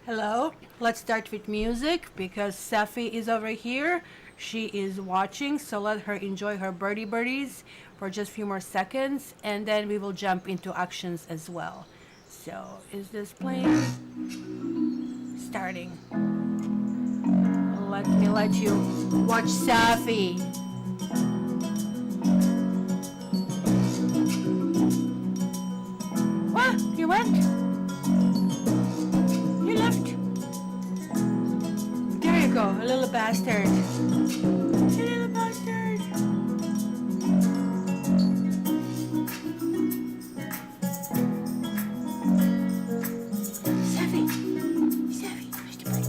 Hello, let's start with music because Safi is over here. She is watching, so let her enjoy her birdies for just a few more seconds and then we will jump into actions as well. So, is this playing? Starting. Let me let you watch Safi. What? You went? You left? There you go, a little bastard. A little bastard. Safi, where's the bird?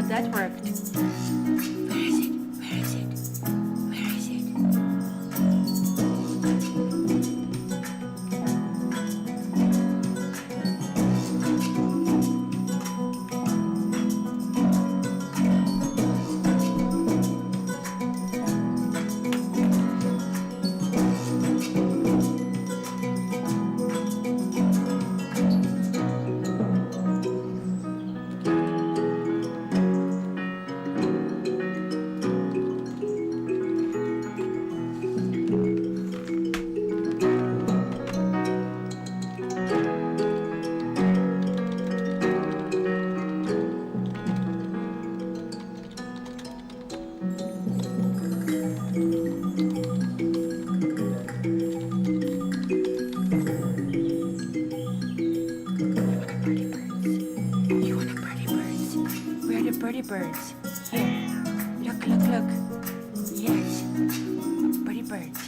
That worked. Where is it? Where is it? Where is it? Birds. Here. Look. Yes. Pretty birds.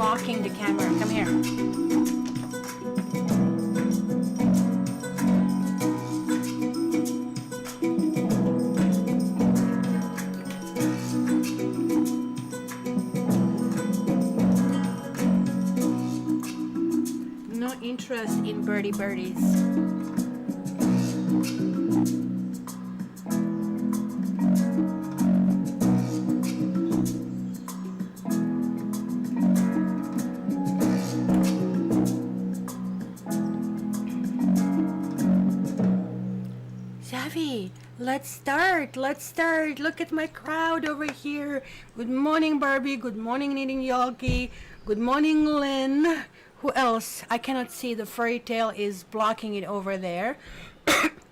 Blocking the camera. Come here. No interest in birdies. Let's start. Look at my crowd over here. Good morning, Barbie. Good morning, Knitting Yogi. Good morning, Lynn. Who else? I cannot see. The fairy tale is blocking it over there.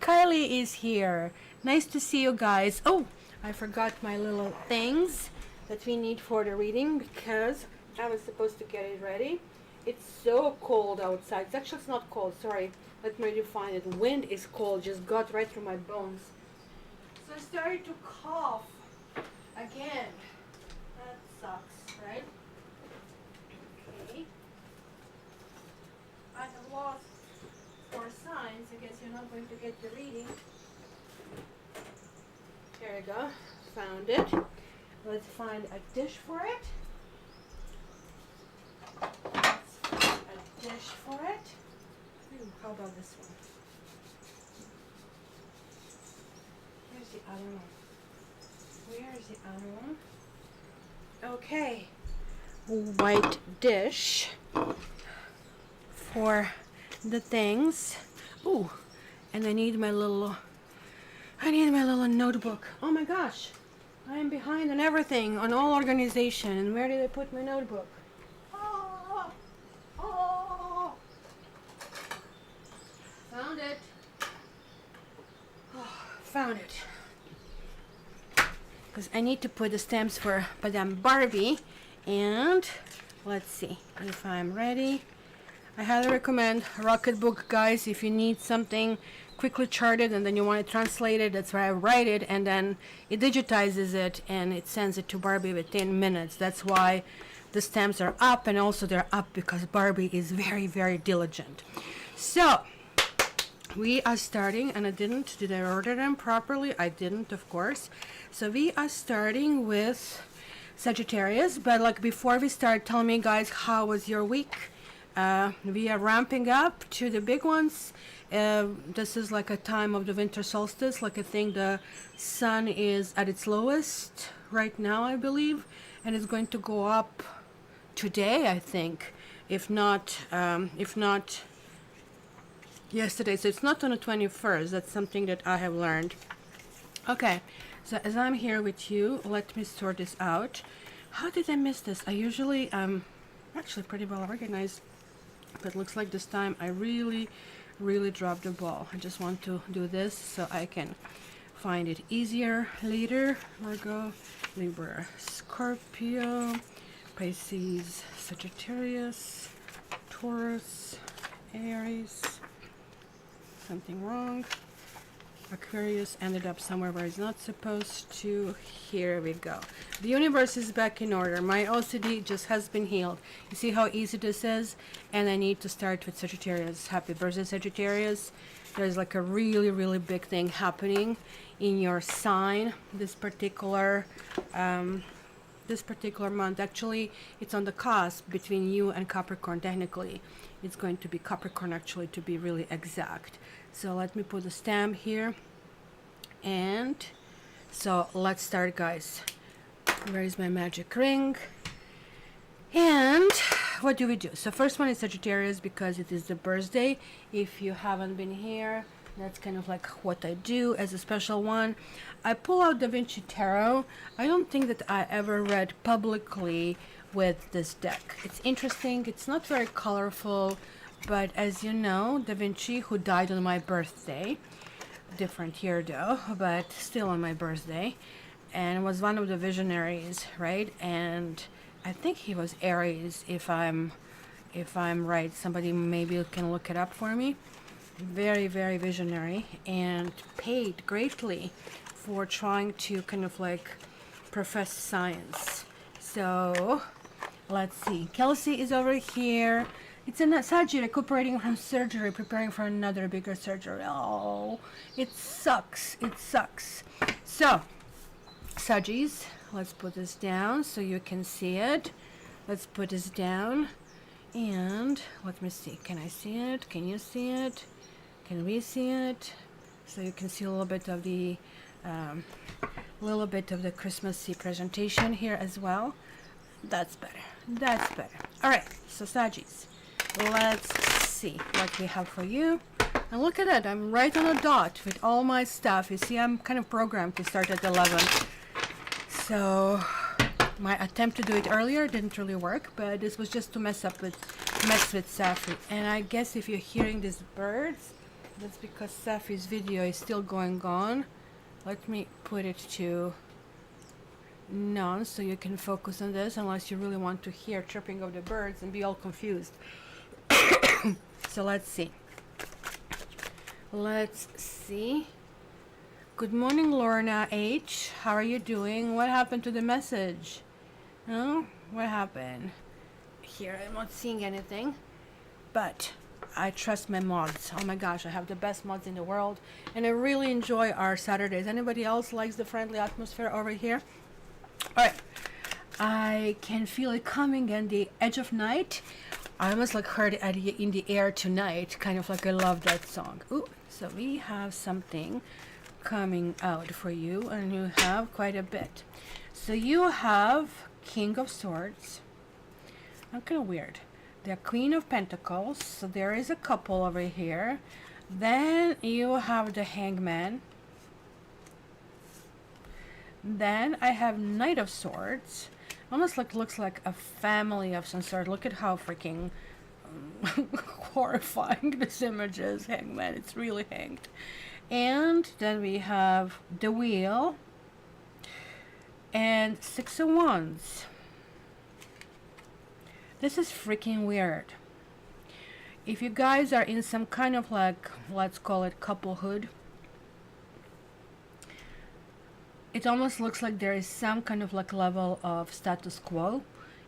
Kylie is here. Nice to see you guys. Oh, I forgot my little things that we need for the reading because I was supposed to get it ready. It's so cold outside. It's not cold. Sorry. Let me define it. Wind is cold. Just got right through my bones. So I started to cough again. That sucks, right? Okay. I have lost 4 signs. I guess you're not going to get the reading. There we go. Found it. Let's find a dish for it. Let's find a dish for it. How about this one? Where's the other one? Where's the other one? Okay. White dish for the things. Ooh, and I need my little notebook. Oh my gosh. I am behind on everything, on all organization. And where did I put my notebook? Found it. Found it. Because I need to put the stamps for Madame Barbie. And let's see if I'm ready. I highly recommend Rocketbook, guys, if you need something quickly charted and then you want to translate it. That's where I write it, and then it digitizes it and it sends it to Barbie within minutes. That's why the stamps are up, and also they're up because Barbie is very, very diligent. So we are starting, and did I order them properly? I didn't, of course. So we are starting with Sagittarius, but like before we start, tell me, guys, how was your week? We are ramping up to the big ones. This is like a time of the winter solstice. Like I think the sun is at its lowest right now, I believe, and it's going to go up today, I think, if not yesterday. So it's not on the 21st. That's something that I have learned. Okay, so as I'm here with you, let me sort this out. How did I miss this? I usually actually pretty well organized, but looks like this time I really dropped the ball. I just want to do this so I can find it easier later. Virgo, Libra, Scorpio, Pisces, Sagittarius, Taurus, Aries. Something wrong. Aquarius ended up somewhere where it's not supposed to. Here we go. The universe is back in order. My OCD just has been healed. You see how easy this is? And I need to start with Sagittarius. Happy birthday, Sagittarius. There's like a really big thing happening in your sign this particular month. Actually, it's on the cusp between you and Capricorn. Technically, it's going to be Capricorn, actually, to be really exact. So let me put a stamp here, and so let's start, guys. Where is my magic ring? And what do we do? So first one is Sagittarius, because it is the birthday. If you haven't been here, that's kind of like what I do as a special one. I pull out Da Vinci Tarot. I don't think that I ever read publicly with this deck. It's interesting. It's not very colorful, but as you know, Da Vinci, who died on my birthday, different year though, but still on my birthday, and was one of the visionaries, right? And I think he was Aries, if I'm right. Somebody maybe can look it up for me. Very visionary, and paid greatly for trying to kind of like profess science. So let's see. Kelsey is over here. It's a Sagittarius recuperating from surgery, preparing for another bigger surgery. Oh, it sucks. It sucks. So, Saggies, let's put this down so you can see it. Let's put this down. And let me see. Can I see it? Can you see it? Can we see it? So you can see a little bit of the Christmassy presentation here as well. That's better. That's better. All right. So Saggies, let's see what we have for you. And look at that. I'm right on a dot with all my stuff. You see, I'm kind of programmed to start at 11. So my attempt to do it earlier didn't really work, but this was just to mess with Safi. And I guess if you're hearing these birds, that's because Safi's video is still going on. Let me put it to none so you can focus on this, unless you really want to hear chirping of the birds and be all confused. So let's see. Let's see. Good morning, Lorna H. How are you doing? What happened to the message? No? What happened? Here, I'm not seeing anything. But I trust my mods. Oh my gosh, I have the best mods in the world. And I really enjoy our Saturdays. Anybody else likes the friendly atmosphere over here? Alright. I can feel it coming, and the edge of night. I almost like heard it in the air tonight. Kind of like I love that song. Ooh, so we have something coming out for you, and you have quite a bit. So you have King of Swords. I'm kind of weird. The Queen of Pentacles. So there is a couple over here. Then you have the Hangman. Then I have Knight of Swords. Almost like looks like a family of some sort. Look at how freaking horrifying this image is. Hangman, it's really hanged. And then we have the Wheel and Six of Wands. This is freaking weird. If you guys are in some kind of like, let's call it couplehood, it almost looks like there is some kind of like level of status quo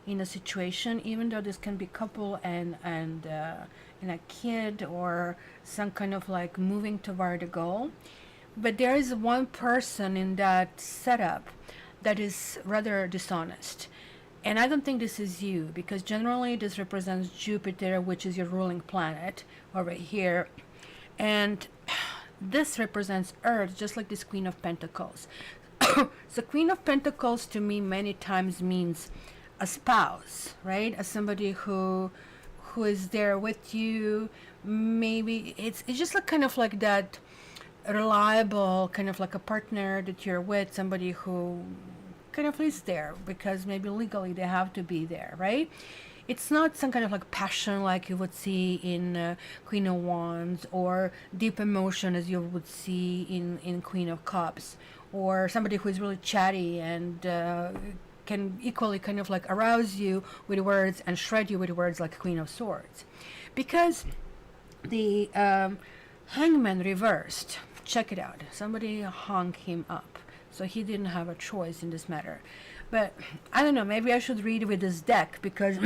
in a situation, even though this can be couple and a kid or some kind of like moving toward a goal. But there is one person in that setup that is rather dishonest. And I don't think this is you, because generally this represents Jupiter, which is your ruling planet over here. And this represents Earth, just like this Queen of Pentacles. So Queen of Pentacles to me many times means a spouse, right? As somebody who is there with you. Maybe it's just like kind of like that reliable kind of like a partner that you're with, somebody who kind of is there because maybe legally they have to be there, right? It's not some kind of like passion like you would see in Queen of Wands, or deep emotion as you would see in Queen of Cups, or somebody who is really chatty and can equally kind of like arouse you with words and shred you with words like Queen of Swords. Because the Hangman reversed, check it out, somebody hung him up, so he didn't have a choice in this matter. But I don't know, maybe I should read with this deck, because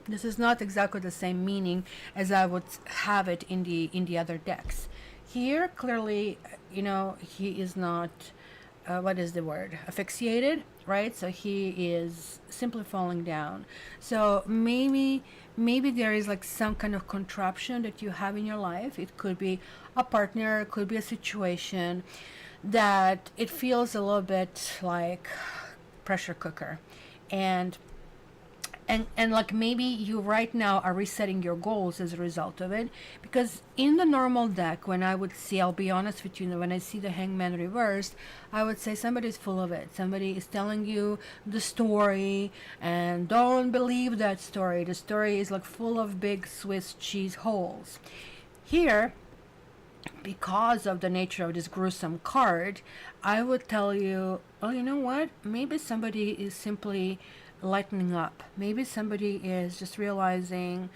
this is not exactly the same meaning as I would have it in the other decks. Here clearly, you know, he is not what is the word, asphyxiated, right? So he is simply falling down. So maybe there is like some kind of contraption that you have in your life. It could be a partner, it could be a situation that it feels a little bit like pressure cooker, and like maybe you right now are resetting your goals as a result of it. Because in the normal deck, when I would see, I'll be honest with you, when I see the Hangman reversed, I would say somebody's full of it. Somebody is telling you the story, and don't believe that story. The story is like full of big Swiss cheese holes. Here, because of the nature of this gruesome card, I would tell you, well, you know what? Maybe somebody is simply lightening up. Maybe somebody is just realizing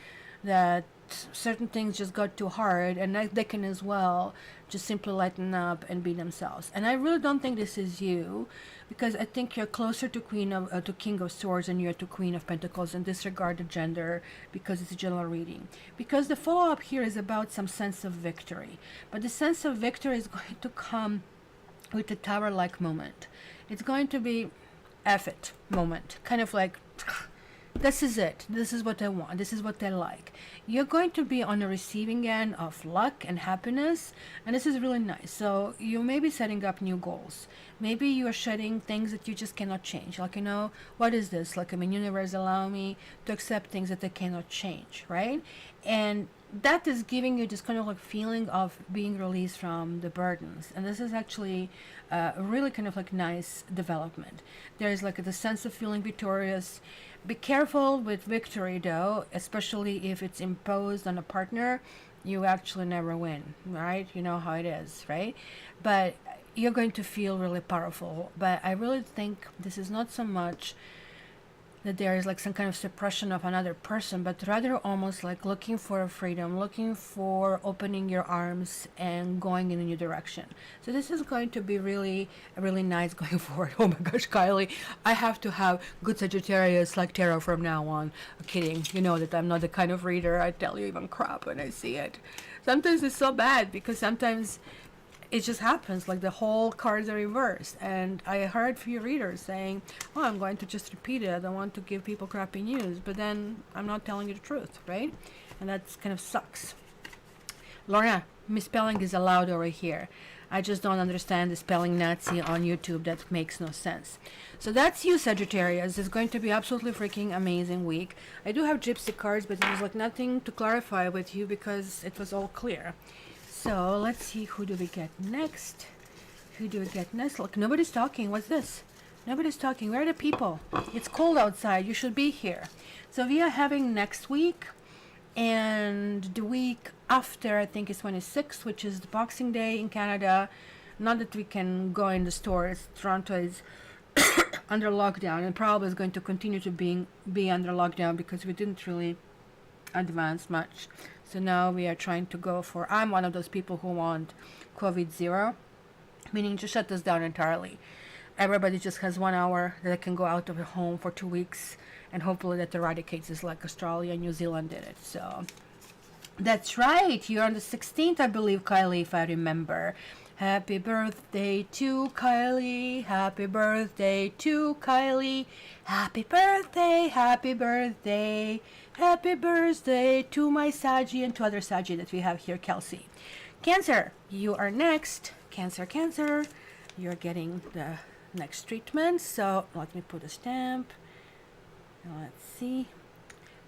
that certain things just got too hard, and they can as well just simply lighten up and be themselves. And I really don't think this is you, because I think you're closer to King of Swords than you're to Queen of Pentacles, and disregard the gender because it's a general reading. Because the follow-up here is about some sense of victory, but the sense of victory is going to come with a tower-like moment. It's going to be F it moment, kind of like, this is it, this is what I want, this is what I like. You're going to be on the receiving end of luck and happiness, and this is really nice. So you may be setting up new goals. Maybe you are shedding things that you just cannot change, like, you know, what is this, like, I mean, universe allow me to accept things that I cannot change, right? And that is giving you this kind of like feeling of being released from the burdens, and this is actually a really kind of like nice development. There is like the sense of feeling victorious. Be careful with victory though, especially if it's imposed on a partner. You actually never win, right? You know how it is, right? But you're going to feel really powerful. But I really think this is not so much that there is like some kind of suppression of another person, but rather almost like looking for a freedom, looking for opening your arms and going in a new direction. So this is going to be really nice going forward. Oh my gosh, Kylie, I have to have good Sagittarius like tarot from now on. I'm kidding, you know that I'm not the kind of reader, I tell you even crap when I see it. Sometimes it's so bad, because sometimes it just happens, like the whole cards are reversed. And I heard a few readers saying, oh, I'm going to just repeat it, I don't want to give people crappy news, but then I'm not telling you the truth, right? And that's kind of sucks. Lorna, misspelling is allowed over here. I just don't understand the spelling Nazi on YouTube. That makes no sense. So that's you, Sagittarius. It's going to be absolutely freaking amazing week. I do have gypsy cards, but there's like nothing to clarify with you because it was all clear. So let's see, who do we get next? Who do we get next? Look, nobody's talking. What's this? Nobody's talking. Where are the people? It's cold outside. You should be here. So we are having next week, and the week after, I think, is 26th, which is the Boxing Day in Canada. Not that we can go in the stores. Toronto is under lockdown, and probably is going to continue to be under lockdown because we didn't really advance much. So now we are trying to go for, I'm one of those people who want COVID zero, meaning to shut this down entirely. Everybody just has 1 hour that they can go out of their home for 2 weeks, and hopefully that eradicates this like Australia and New Zealand did it. So that's right. You're on the 16th, I believe, Kylie, if I remember. Happy birthday to Kylie. Happy birthday to Kylie. Happy birthday, happy birthday. Happy birthday to my Saggy and to other Saggy that we have here, Kelsey. Cancer, you are next. Cancer, Cancer. You're getting the next treatment. So let me put a stamp. Let's see.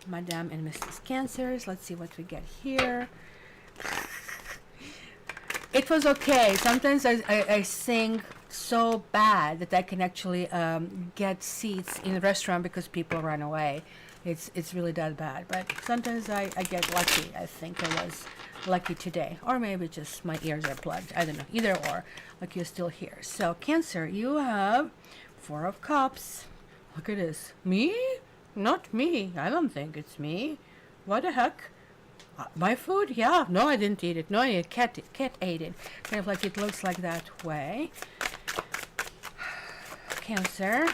Madame and Mrs. Cancers. Let's see what we get here. It was okay. Sometimes I sing so bad that I can actually get seats in the restaurant because people run away. It's really that bad. But sometimes I get lucky. I think I was lucky today. Or maybe just my ears are plugged. I don't know. Either or. Like you're still here. So Cancer, you have 4 of Cups. Look at this. Me? Not me. I don't think it's me. What the heck? My food? Yeah. No, I didn't eat it. No, cat ate it. Kind of like it looks like that way. Cancer.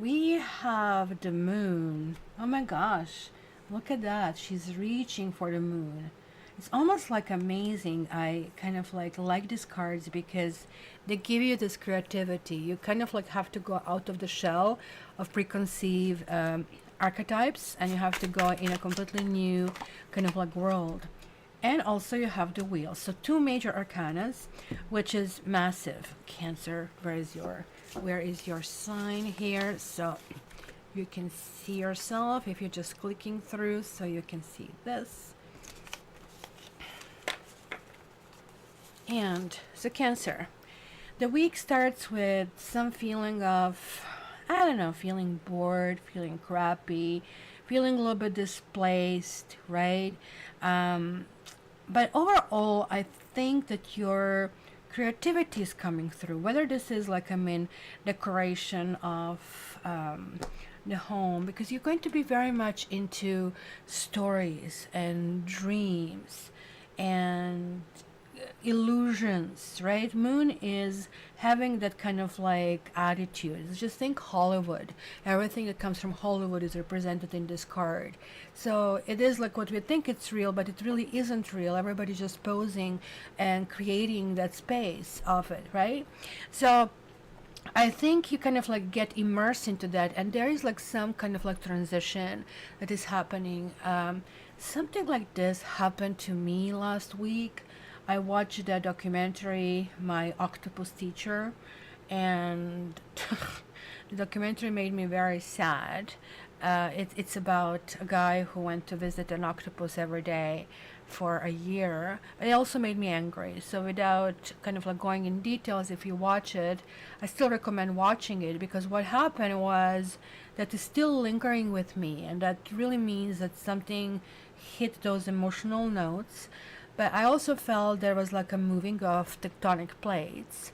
We have the moon. Oh my gosh. Look at that. She's reaching for the moon. It's almost like amazing. I kind of like these cards because they give you this creativity. You kind of like have to go out of the shell of preconceived archetypes, and you have to go in a completely new kind of like world. And also you have the wheel. So 2 major arcanas, which is massive. Cancer, where is your sign here? So you can see yourself if you're just clicking through, so you can see this. And so Cancer, the week starts with some feeling of, I don't know, feeling bored, feeling crappy, feeling a little bit displaced, right? But overall, I think that your creativity is coming through. Whether this is like, decoration of the home, because you're going to be very much into stories and dreams and illusions, right? Moon is having that kind of like attitude. Just think Hollywood. Everything that comes from Hollywood is represented in this card. So it is like what we think it's real, but it really isn't real. Everybody's just posing and creating that space of it, right? So I think you kind of like get immersed into that, and there is like some kind of like transition that is happening. Something like this happened to me last week. I watched the documentary, My Octopus Teacher, and the documentary made me very sad. It's about a guy who went to visit an octopus every day for a year. It also made me angry. So without kind of like going in details, if you watch it, I still recommend watching it, because what happened was that is still lingering with me, and that really means that something hit those emotional notes. But I also felt there was like a moving of tectonic plates.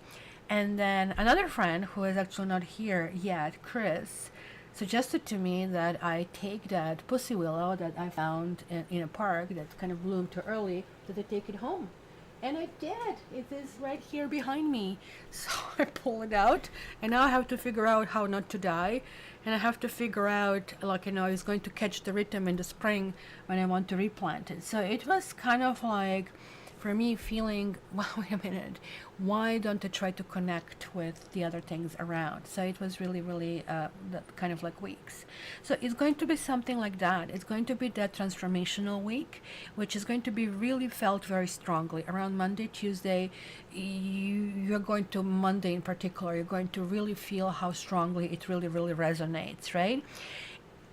And then another friend who is actually not here yet, Chris, suggested to me that I take that pussy willow that I found in a park that kind of bloomed too early, that I take it home. And I did. It is right here behind me. So I pull it out, and now I have to figure out how not to die. And I have to figure out, like, it's going to catch the rhythm in the spring when I want to replant it. So it was kind of like, for me, feeling, well, wait a minute, why don't I try to connect with the other things around? So it was really, really kind of like weeks. So it's going to be something like that. It's going to be that transformational week, which is going to be really felt very strongly. Around Monday, Tuesday, you're going to, Monday in particular, you're going to really feel how strongly it really, really resonates, right?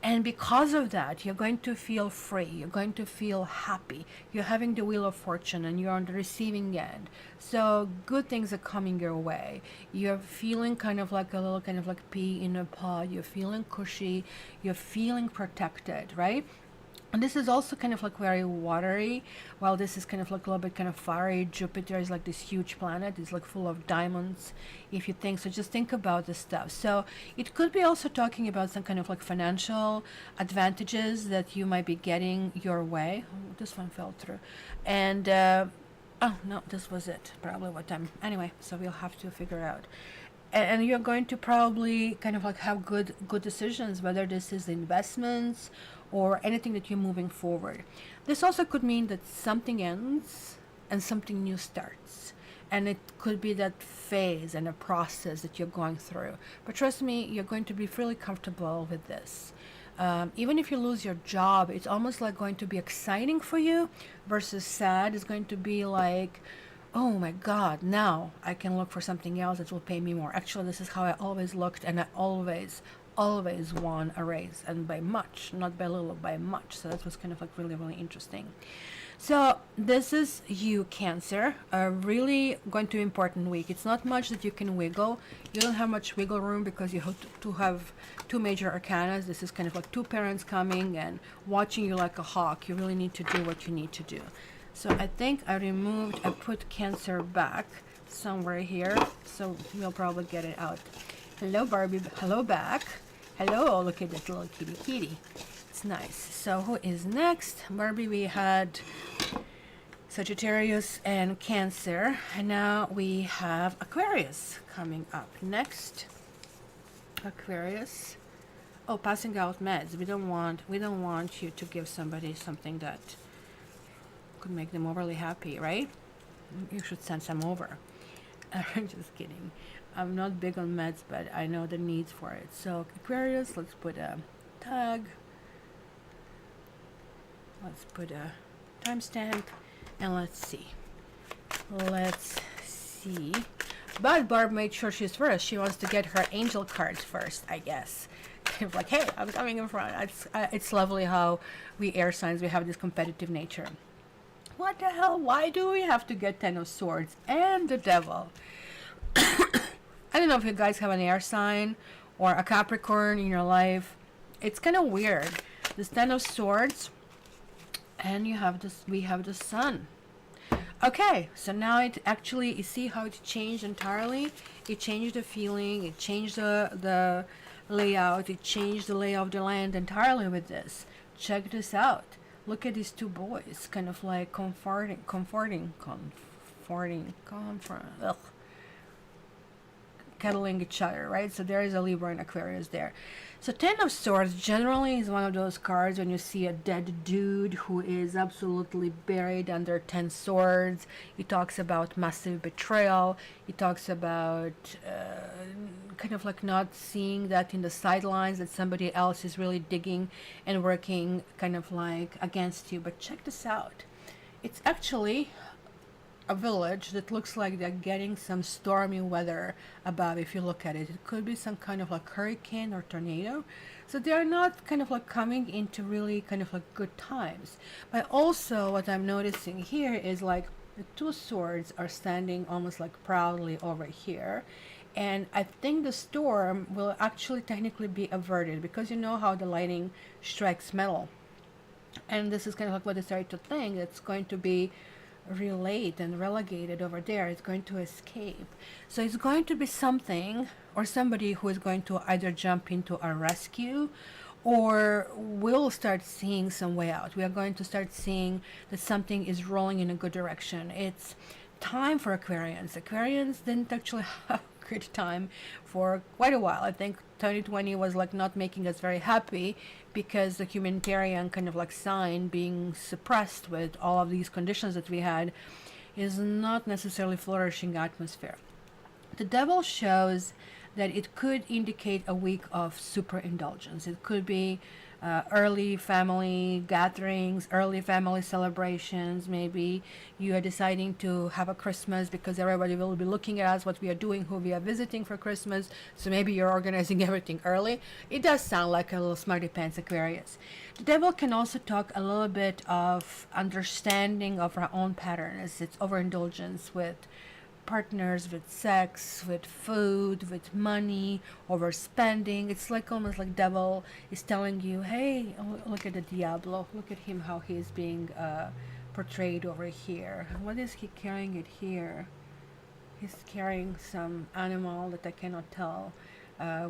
And because of that, you're going to feel free. You're going to feel happy. You're having the Wheel of Fortune, and you're on the receiving end. So good things are coming your way. You're feeling kind of like a little kind of like pea in a pod. You're feeling cushy. You're feeling protected, right? And this is also kind of like very watery, while this is kind of like a little bit kind of fiery. Jupiter is like this huge planet. It's like full of diamonds, if you think. So just think about this stuff. So it could be also talking about some kind of like financial advantages that you might be getting your way. Oh, this one fell through. And, oh, no, this was it. Probably what time. Anyway, so we'll have to figure out. And you're going to probably kind of like have good decisions, whether this is investments or anything that you're moving forward. This also could mean that something ends and something new starts, and it could be that phase and a process that you're going through. But trust me, you're going to be really comfortable with this. Even if you lose your job, it's almost like going to be exciting for you, versus sad is going to be like, oh my god, now I can look for something else that will pay me more. Actually, this is how I always looked, and I always won a raise, and by much, not by little, by much. So that was kind of like really interesting. So this is you, Cancer, a really going to be important week. It's not much that you can wiggle. You don't have much wiggle room because you have to have two major arcanas. This is kind of like two parents coming and watching you like a hawk. You really need to do what you need to do. So I think I put Cancer back somewhere here, so we'll probably get it out. Hello, Barbie. Hello, back. Hello, look at that little kitty. It's nice. So who is next? Barbie, we had Sagittarius and Cancer, and now we have Aquarius coming up next. Aquarius. Oh, passing out meds. We don't want you to give somebody something that could make them overly happy, right? You should send some over. I'm just kidding. I'm not big on meds, but I know the needs for it. So Aquarius, let's put a tag. Let's put a timestamp, and let's see. But Barb made sure she's first. She wants to get her angel cards first, I guess. Like, hey, I'm coming in front. It's lovely how we air signs, we have this competitive nature. What the hell? Why do we have to get Ten of Swords and the Devil? I don't know if you guys have an air sign or a Capricorn in your life. It's kind of weird. This Ten of Swords, and we have the Sun. Okay, so now it actually, you see how it changed entirely? It changed the feeling, it changed the layout, it changed the layout of the land entirely with this. Check this out. Look at these two boys, kind of like cuddling each other, right? So there is a Libra and Aquarius there. So Ten of Swords generally is one of those cards when you see a dead dude who is absolutely buried under 10 swords. It talks about massive betrayal. It talks about kind of like not seeing that in the sidelines, that somebody else is really digging and working kind of like against you. But check this out. It's actually a village that looks like they're getting some stormy weather above. If you look at it, it could be some kind of like hurricane or tornado. So they're not kind of like coming into really kind of like good times. But also what I'm noticing here is like the two swords are standing almost like proudly over here. And I think the storm will actually technically be averted, because you know how the lightning strikes metal. And this is kind of like what I started to think. It's going to be relayed and relegated over there. It's going to escape. So it's going to be something or somebody who is going to either jump into a rescue, or we'll start seeing some way out. We are going to start seeing that something is rolling in a good direction. It's time for Aquarians. Aquarians didn't actually have a good time for quite a while. I think 2020 was like not making us very happy, because the humanitarian kind of like sign being suppressed with all of these conditions that we had is not necessarily flourishing atmosphere. The Devil shows that it could indicate a week of super indulgence. It could be early family gatherings, early family celebrations. Maybe you are deciding to have a Christmas because everybody will be looking at us, what we are doing, who we are visiting for Christmas. So maybe you're organizing everything early. It does sound like a little smarty pants Aquarius. The Devil can also talk a little bit of understanding of our own patterns. It's overindulgence with partners, with sex, with food, with money, overspending. It's like almost like devil is telling you, hey, look at the Diablo. Look at him, how he is being portrayed over here. What is he carrying it here? He's carrying some animal that I cannot tell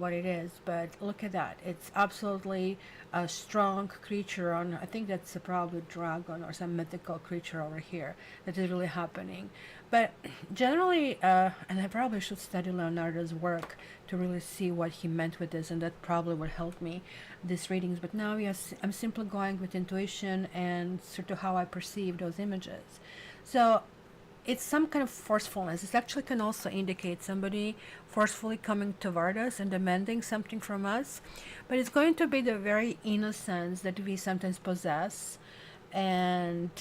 what it is, but look at that. It's absolutely a strong creature on, I think that's probably a dragon or some mythical creature over here that is really happening. But generally, and I probably should study Leonardo's work to really see what he meant with this, and that probably would help me these readings. But now, yes, I'm simply going with intuition and sort of how I perceive those images. So it's some kind of forcefulness. It actually can also indicate somebody forcefully coming toward us and demanding something from us. But it's going to be the very innocence that we sometimes possess, and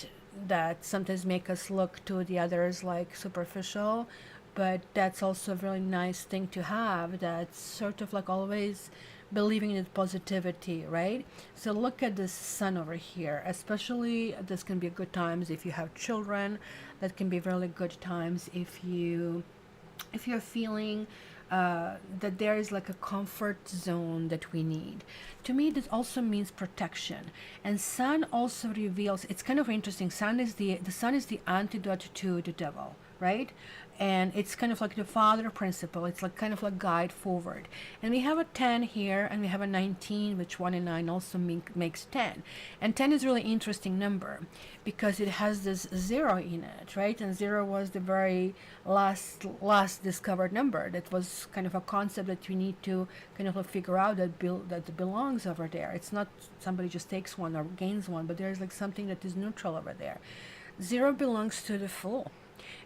that sometimes make us look to the others like superficial. But that's also a really nice thing to have. That's sort of like always believing in positivity, right? So look at this sun over here. Especially this can be a good times if you have children. That can be really good times if you're feeling that there is like a comfort zone that we need. To me, this also means protection. And sun also reveals, it's kind of interesting. The sun is the antidote to the devil, right? And it's kind of like the father principle. It's like kind of like guide forward. And we have a 10 here, and we have a 19, which 1 and 9 also makes 10. And 10 is really interesting number because it has this 0 in it, right? And 0 was the very last discovered number. That was kind of a concept that you need to kind of figure out that belongs over there. It's not somebody just takes one or gains one, but there's like something that is neutral over there. 0 belongs to the Fool.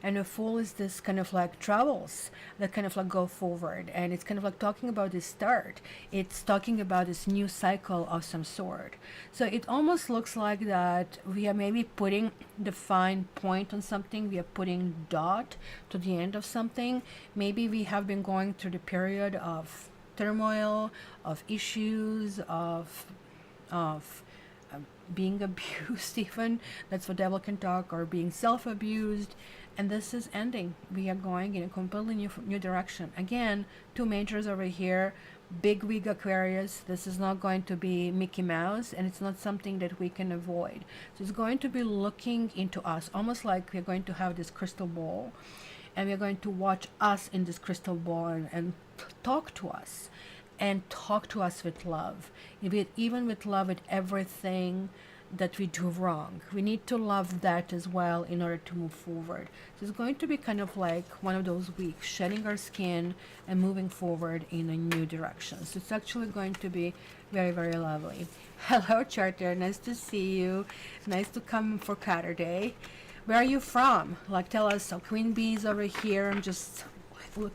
And the Fool is this kind of like travels that kind of like go forward, and it's kind of like talking about this start. It's talking about this new cycle of some sort. So it almost looks like that we are maybe putting the fine point on something. We are putting dot to the end of something. Maybe we have been going through the period of turmoil, of issues, of being abused even. That's what devil can talk, or being self-abused. And this is ending. We are going in a completely new direction. Again, 2 majors over here. Big wig Aquarius. This is not going to be Mickey Mouse, and it's not something that we can avoid. So it's going to be looking into us, almost like we're going to have this crystal ball, and we're going to watch us in this crystal ball and talk to us. And talk to us with love. Even with love, with everything that we do wrong. We need to love that as well in order to move forward. So it's going to be kind of like one of those weeks, shedding our skin and moving forward in a new direction. So it's actually going to be very, very lovely. Hello, Charter. Nice to see you. Nice to come for Caturday. Where are you from? Like, tell us. So Queen Bee's over here. I'm just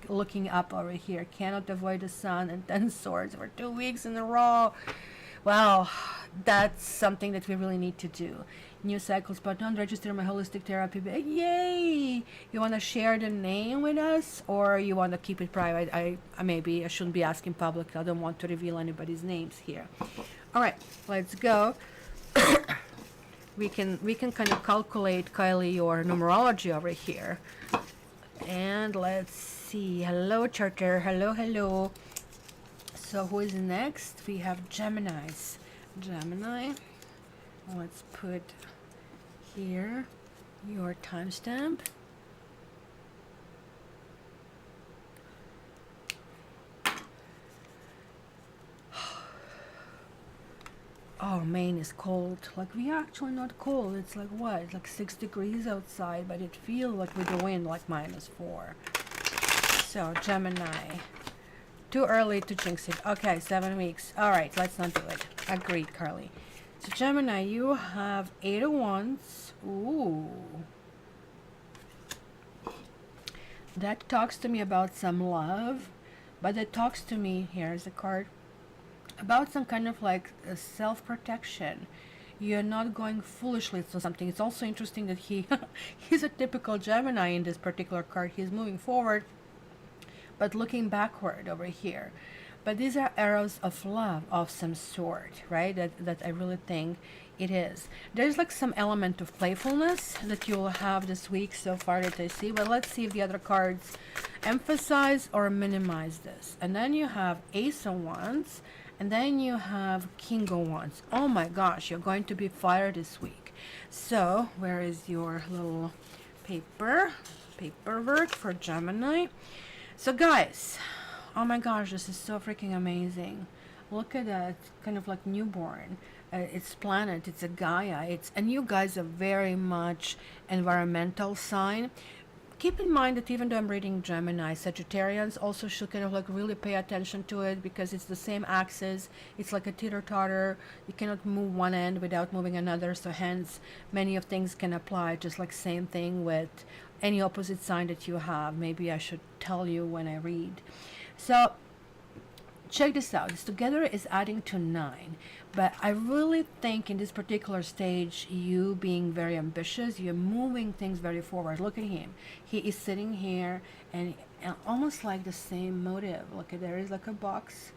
looking up over here. Cannot avoid the sun, and 10 swords for 2 weeks in a row. Well, that's something that we really need to do. New cycles, but don't register my holistic therapy. Yay! You want to share the name with us, or you want to keep it private? I shouldn't be asking public. I don't want to reveal anybody's names here. All right, let's go. we can kind of calculate, Kylie, your numerology over here. And let's see. Hello, Charter. Hello. So who is next? We have Geminis. Gemini. Let's put here your timestamp. Oh, Maine is cold. Like, we are actually not cold. It's like what? It's like 6 degrees outside, but it feels like with the wind like -4. So Gemini. Too early to jinx it. Okay, 7 weeks. All right, let's not do it. Agreed, Carly. So Gemini, you have 8 of Wands. Ooh. That talks to me about some love, but it talks to me, here's a card, about some kind of like a self-protection. You're not going foolishly to something. It's also interesting that he's a typical Gemini in this particular card. He's moving forward, but looking backward over here. But these are arrows of love of some sort, right? That I really think it is. There's like some element of playfulness that you'll have this week so far that I see, but let's see if the other cards emphasize or minimize this. And then you have Ace of Wands, and then you have King of Wands. Oh my gosh, you're going to be fired this week. So where is your little paperwork for Gemini? So guys, oh my gosh, this is so freaking amazing. Look at that, kind of like newborn. It's planet, it's a Gaia, and you guys are very much environmental sign. Keep in mind that even though I'm reading Gemini, Sagittarians also should kind of like really pay attention to it, because it's the same axis. It's like a teeter-totter. You cannot move one end without moving another, so hence many of things can apply, just like same thing with any opposite sign that you have. Maybe I should tell you when I read. So check this out. This together is adding to 9. But I really think in this particular stage, you being very ambitious, you're moving things very forward. Look at him. He is sitting here and almost like the same motive. Look at, there is like a box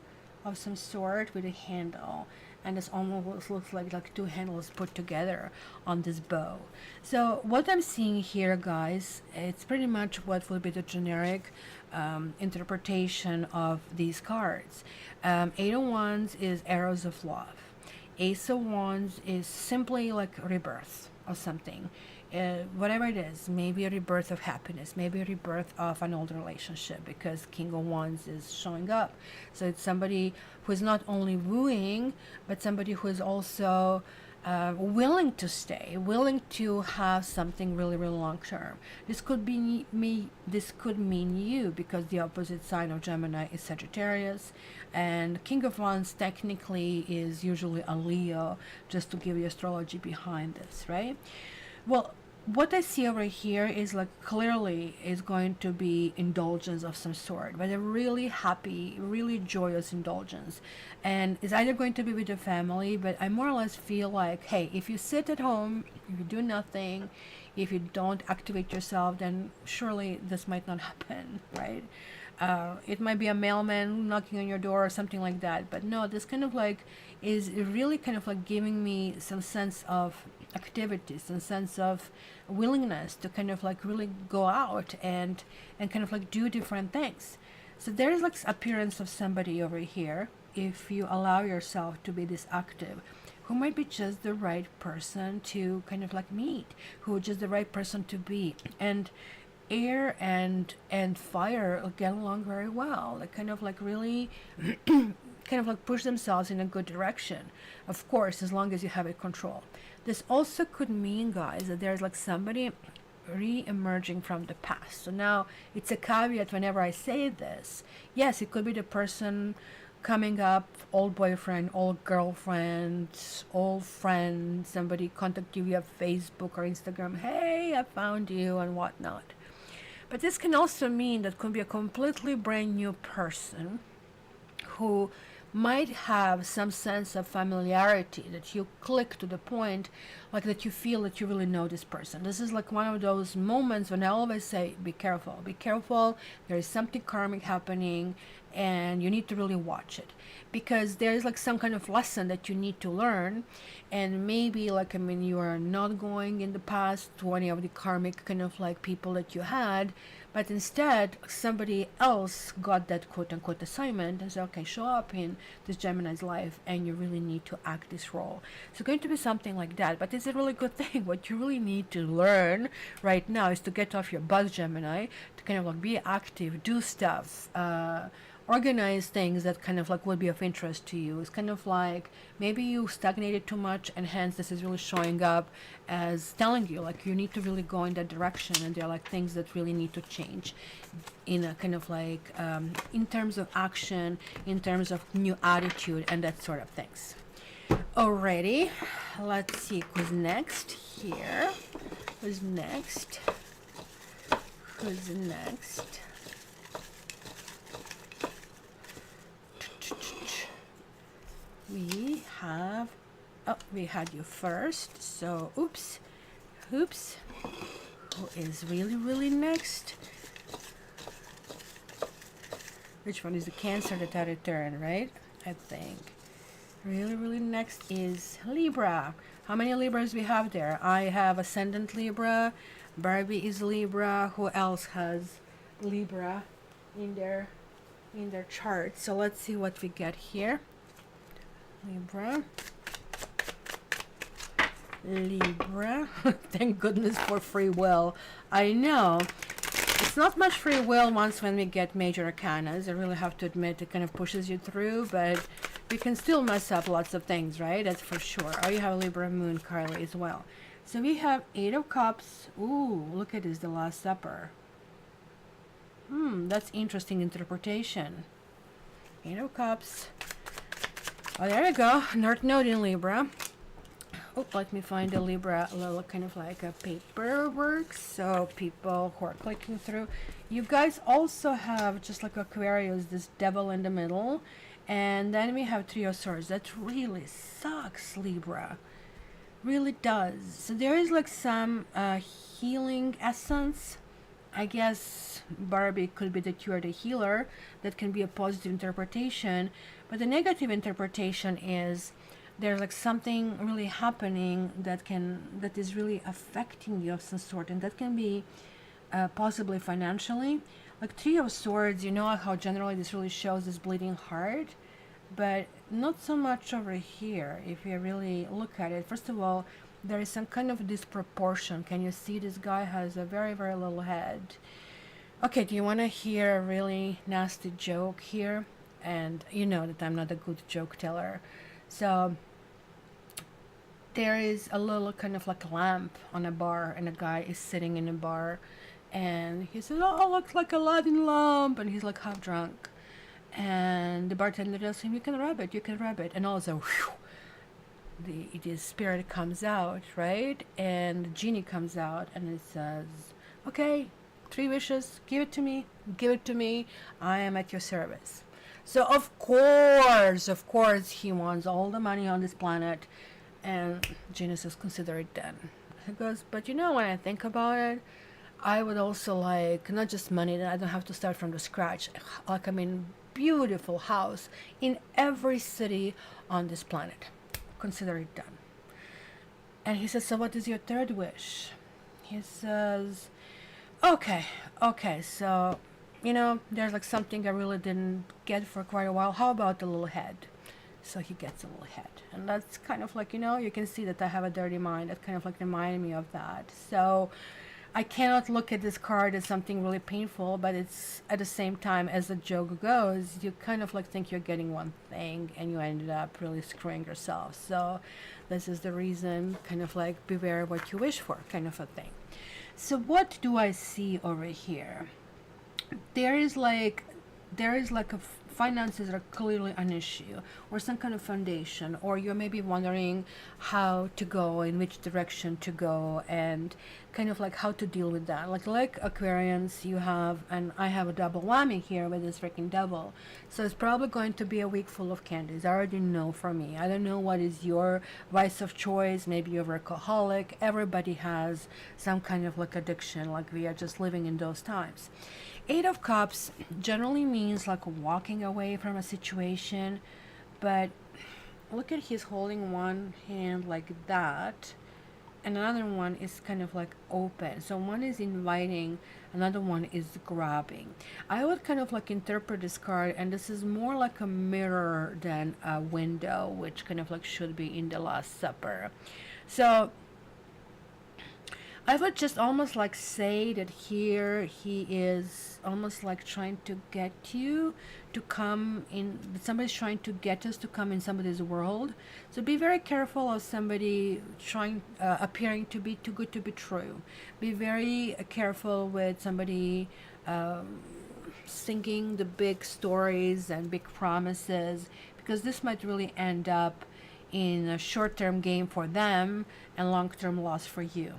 of some sort with a handle. And this almost looks like two handles put together on this bow. So what I'm seeing here, guys, it's pretty much what will be the generic interpretation of these cards. Eight of Wands is arrows of love. Ace of Wands is simply like rebirth of something. Whatever it is, maybe a rebirth of happiness, maybe a rebirth of an old relationship, because King of Wands is showing up. So it's somebody who is not only wooing, but somebody who is also willing to stay, willing to have something really, really long term. This could be me. This could mean you, because the opposite sign of Gemini is Sagittarius, and King of Wands technically is usually a Leo, just to give you astrology behind this, right? Well, what I see over here is like clearly is going to be indulgence of some sort, but a really happy, really joyous indulgence. And it's either going to be with your family, but I more or less feel like, hey, if you sit at home, if you do nothing, if you don't activate yourself, then surely this might not happen, right? It might be a mailman knocking on your door or something like that, but no, this kind of like is really kind of like giving me some sense of activity, some sense of willingness to kind of like really go out and kind of like do different things. So there is like appearance of somebody over here, if you allow yourself to be this active, who might be just the right person to kind of like meet, who is just the right person to be. And air and fire get along very well. They kind of like really kind of like push themselves in a good direction, of course, as long as you have it control. This also could mean, guys, that there's like somebody re-emerging from the past. So now it's a caveat whenever I say this. Yes, it could be the person coming up, old boyfriend, old girlfriend, old friend, somebody contact you via Facebook or Instagram, hey, I found you and whatnot. But this can also mean that could be a completely brand new person who might have some sense of familiarity, that you click to the point like that you feel that you really know this person. This is like one of those moments when I always say, be careful, there is something karmic happening and you need to really watch it, because there is like some kind of lesson that you need to learn. And maybe like, I mean, you are not going in the past to any of the karmic kind of like people that you had, but instead somebody else got that quote-unquote assignment and said, okay, show up in this Gemini's life and you really need to act this role. So going to be something like that. But it's a really good thing. What you really need to learn right now is to get off your butt, Gemini, to kind of like be active, do stuff, organize things that kind of like will be of interest to you. It's kind of like maybe you stagnated too much, and hence this is really showing up as telling you like you need to really go in that direction, and there are like things that really need to change in a kind of like in terms of action, in terms of new attitude and that sort of things. Alrighty, let's see who's next here. Who's next? We had you first, so oops, who is really next? Which one is the Cancer that I return, right? I think really next is Libra. How many Libras we have there? I have Ascendant Libra. Barbie is Libra. Who else has Libra in their chart? So let's see what we get here. Libra. Libra. Thank goodness for free will. I know. It's not much free will once when we get major arcanas. I really have to admit it kind of pushes you through, but we can still mess up lots of things, right? That's for sure. Oh, you have Libra Moon, Carly, as well. So we have 8 of Cups. Ooh, look at this, the Last Supper. That's interesting interpretation. 8 of Cups. Oh, there you go. North Node in Libra. Oh, let me find a Libra, a little kind of like a paperwork. So people who are clicking through, you guys also have, just like Aquarius, this devil in the middle. And then we have Three of Swords. That really sucks, Libra. Really does. So there is like some healing essence. I guess Barbie could be that you are the healer. That can be a positive interpretation. But the negative interpretation is there's like something really happening that is really affecting you of some sort, and that can be possibly financially. Like Three of Swords, you know how generally this really shows this bleeding heart, but not so much over here if you really look at it. First of all, there is some kind of disproportion. Can you see this guy has a very, very little head? Okay, do you want to hear a really nasty joke here? And you know that I'm not a good joke teller. So there is a little kind of like lamp on a bar, and a guy is sitting in a bar, and he says, "Oh, looks like a Aladdin lamp," and he's like half drunk. And the bartender tells him, you can rub it. And also, whew, the spirit comes out, right? And the genie comes out, and it says, okay, 3 wishes, give it to me, I am at your service. So of course, he wants all the money on this planet, and genie says, consider it done. He goes, but you know, when I think about it, I would also like, not just money, that I don't have to start from the scratch, like, I mean, beautiful house in every city on this planet. Consider it done. And he says, so what is your 3rd wish? He says, okay, so, you know, there's like something I really didn't get for quite a while. How about the little head? So he gets a little head. And that's kind of like, you know, you can see that I have a dirty mind. That kind of like reminded me of that. So I cannot look at this card as something really painful, but it's at the same time, as the joke goes, you kind of like think you're getting one thing and you ended up really screwing yourself. So this is the reason, kind of like beware what you wish for, kind of a thing. So what do I see over here? There is like finances are clearly an issue, or some kind of foundation, or you're maybe wondering how to go, in which direction to go, and kind of like how to deal with that. Like Aquarians, you have, and I have a double whammy here with this freaking devil. So it's probably going to be a week full of candies. I already know for me. I don't know what is your vice of choice. Maybe you're an alcoholic. Everybody has some kind of like addiction. Like we are just living in those times. 8 of Cups generally means like walking away from a situation, but look at, he's holding one hand like that, and another one is kind of like open. So one is inviting, another one is grabbing. I would kind of like interpret this card, and this is more like a mirror than a window, which kind of like should be in the Last Supper. So I would just almost like say that here he is almost like trying to get you to come in. Somebody's trying to get us to come in somebody's world. So be very careful of somebody trying, appearing to be too good to be true. Be very careful with somebody singing the big stories and big promises, because this might really end up in a short-term gain for them and long-term loss for you.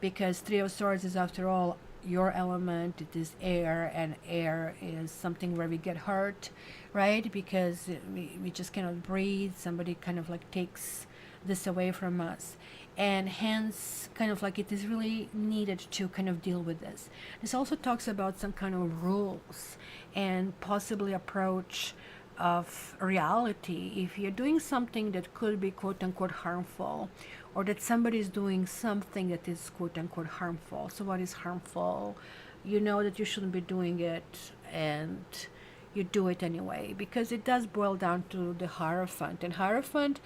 Because 3 of Swords is, after all, your element. It is air, and air is something where we get hurt, right? Because we just cannot breathe. Somebody kind of like takes this away from us, and hence kind of like it is really needed to kind of deal with this. This also talks about some kind of rules, and possibly approach of reality. If you're doing something that could be quote unquote harmful, or that somebody is doing something that is quote unquote harmful. So what is harmful? You know that you shouldn't be doing it, and you do it anyway, because it does boil down to the Hierophant. And Hierophant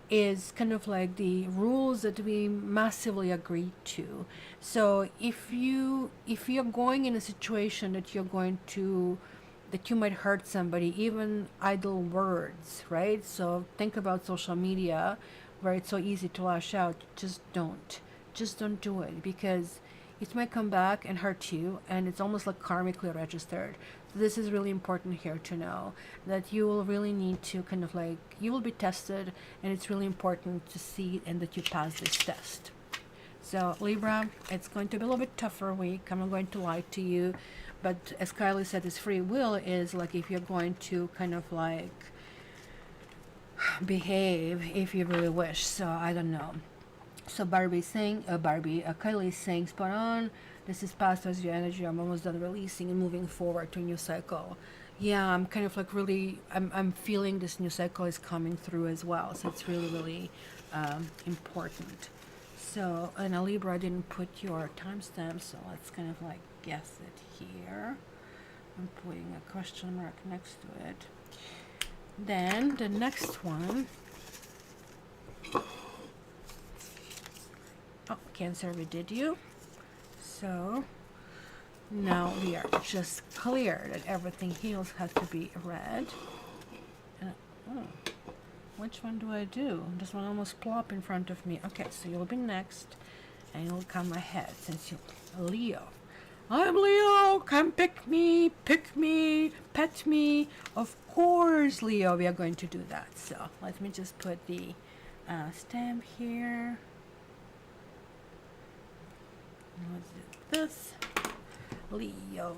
is kind of like the rules that we massively agree to. So if you're going in a situation that you're going to, that you might hurt somebody, even idle words, right? So think about social media, where it's so easy to lash out. Just don't do it, because it might come back and hurt you, and it's almost like karmically registered. So this is really important here to know, that you will really need to kind of like, you will be tested, and it's really important to see and that you pass this test. So Libra, it's going to be a little bit tougher week. I'm not going to lie to you, but as Kylie said, this free will is like if you're going to kind of like behave if you really wish. So I don't know. So Kylie is saying, spot on. This is past as your energy. I'm almost done releasing and moving forward to a new cycle. Yeah, I'm kind of like really, I'm feeling this new cycle is coming through as well. So it's really, really important. So, and a Libra didn't put your timestamp, so let's kind of like guess it here. I'm putting a question mark next to it. Then the next one. Oh, Cancer, we did you. So now we are just clear that everything heals has to be red. And, which one do I do? This one almost plop in front of me. Okay, so you'll be next, and you'll come ahead since you're Leo. I'm Leo. Come pick me, pet me. Of course, Leo, we are going to do that. So let me just put the stamp here. Let's do this. Leo.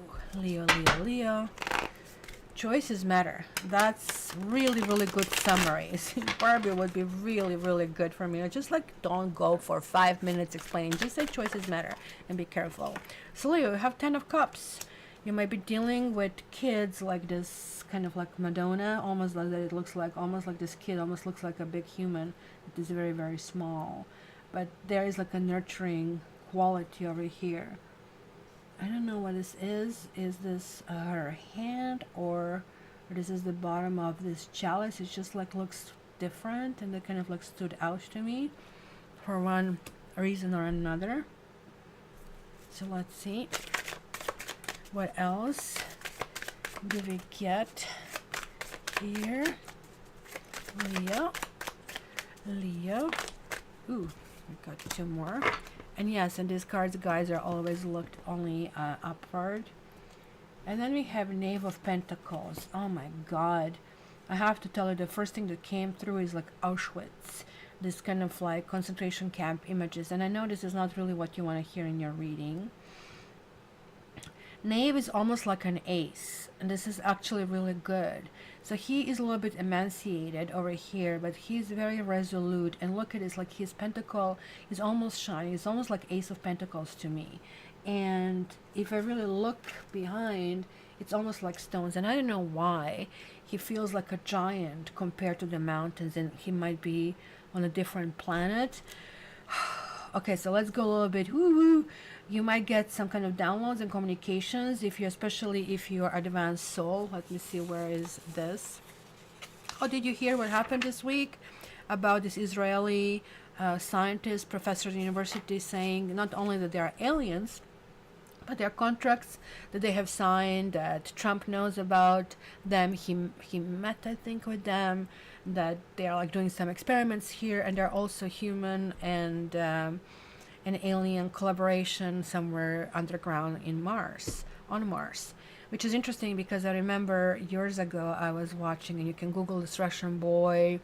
Choices matter. That's really, really good summary. Barbie would be really, really good for me. Just like, don't go for 5 minutes explaining. Just say choices matter and be careful. So Leo, you have 10 of Cups. You might be dealing with kids like this, kind of like Madonna, almost like that. It looks like, almost like this kid almost looks like a big human. It is very, very small. But there is like a nurturing quality over here. I don't know what this is. Is this her hand, or this is the bottom of this chalice? It just like looks different, and it kind of like stood out to me for one reason or another. So let's see, what else do we get here? Leo. Ooh, we got 2 more. And yes, and these cards, guys, are always looked only upward. And then we have Knave of Pentacles. Oh my God. I have to tell you, the first thing that came through is like Auschwitz. This kind of like concentration camp images. And I know this is not really what you want to hear in your reading. Knave is almost like an ace. And this is actually really good. So he is a little bit emaciated over here, but he's very resolute. And look at this, like his pentacle is almost shiny. It's almost like Ace of Pentacles to me. And if I really look behind, it's almost like stones. And I don't know why. He feels like a giant compared to the mountains, and he might be on a different planet. Okay, so let's go a little bit woo-woo. You might get some kind of downloads and communications, especially if you're advanced soul. Let me see, where is this? Oh, did you hear what happened this week about this Israeli scientist, professor at the university, saying not only that they are aliens, but there are contracts that they have signed that Trump knows about them. He met, I think, with them, that they are like doing some experiments here, and they're also human and an alien collaboration somewhere underground in Mars, on Mars, which is interesting because I remember years ago I was watching, and you can Google this Russian boy,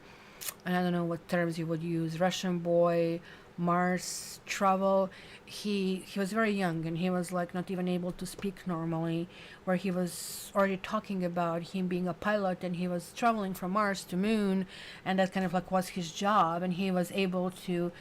and I don't know what terms you would use, Russian boy Mars travel. He was very young, and he was like not even able to speak normally, where he was already talking about him being a pilot, and he was traveling from Mars to Moon, and that kind of like was his job, and he was able to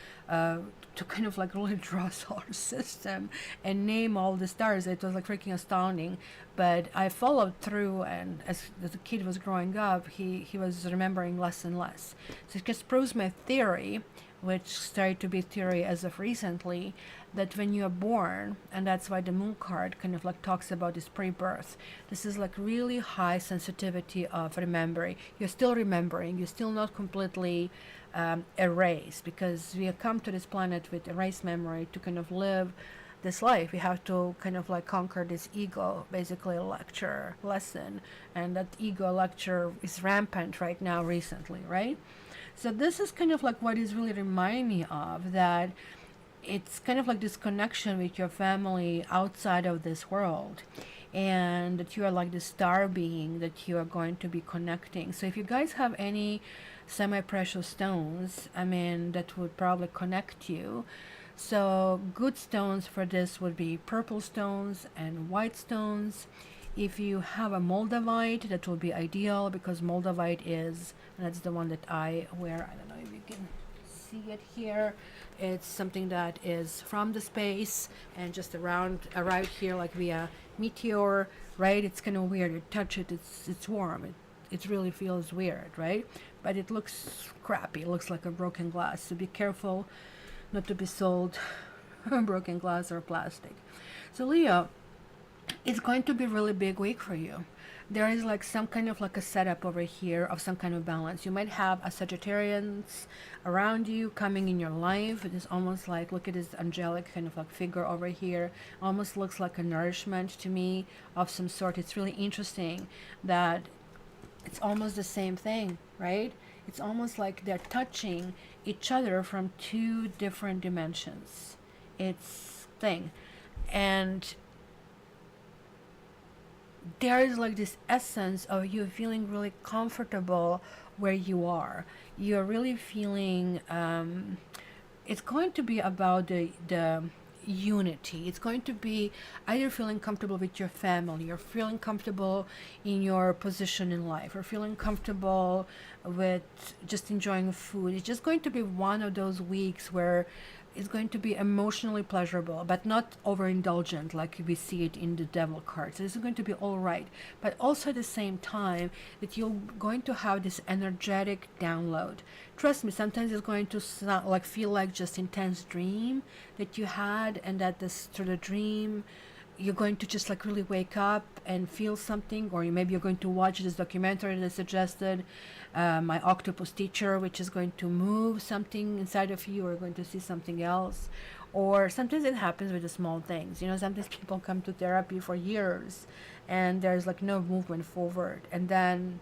kind of like really draw a solar system and name all the stars. It was like freaking astounding. But I followed through, and as the kid was growing up, he was remembering less and less. So it just proves my theory, which started to be theory as of recently, that when you are born, and that's why the moon card kind of like talks about this pre-birth, this is like really high sensitivity of remembering. You're still remembering, you're still not completely erased, because we have come to this planet with erased memory to kind of live this life. We have to kind of like conquer this ego, basically a lecture lesson, and that ego lecture is rampant right now recently, right? So this is kind of like what is really reminding me of that. It's kind of like this connection with your family outside of this world, and that you are like the star being that you are going to be connecting. So if you guys have any semi-precious stones, I mean, that would probably connect you. So good stones for this would be purple stones and white stones. If you have a moldavite, that will be ideal, because moldavite is, and that's the one that I wear. I don't know if you can see it here. It's something that is from the space and just arrived here like via meteor, right? It's kind of weird. You touch it, it's warm. It really feels weird, right? But it looks crappy. It looks like a broken glass. So be careful not to be sold broken glass or plastic. So Leo, it's going to be a really big week for you. There is like some kind of like a setup over here of some kind of balance. You might have a Sagittarius around you coming in your life. It is almost like, look at this angelic kind of like figure over here. Almost looks like a nourishment to me of some sort. It's really interesting that it's almost the same thing, right? It's almost like they're touching each other from two different dimensions. It's thing. And there is like this essence of you feeling really comfortable where you are. You're really feeling it's going to be about the unity. It's going to be either feeling comfortable with your family, or feeling comfortable in your position in life, or feeling comfortable with just enjoying food. It's just going to be one of those weeks where it's going to be emotionally pleasurable, but not overindulgent like we see it in the devil cards. It's going to be all right, but also at the same time that you're going to have this energetic download. Trust me, sometimes it's going to sound like feel like just intense dream that you had, and that this through the dream you're going to just like really wake up and feel something, or maybe you're going to watch this documentary that I suggested, My Octopus Teacher, which is going to move something inside of you, or going to see something else. Or sometimes it happens with the small things. You know, sometimes people come to therapy for years and there's like no movement forward, and then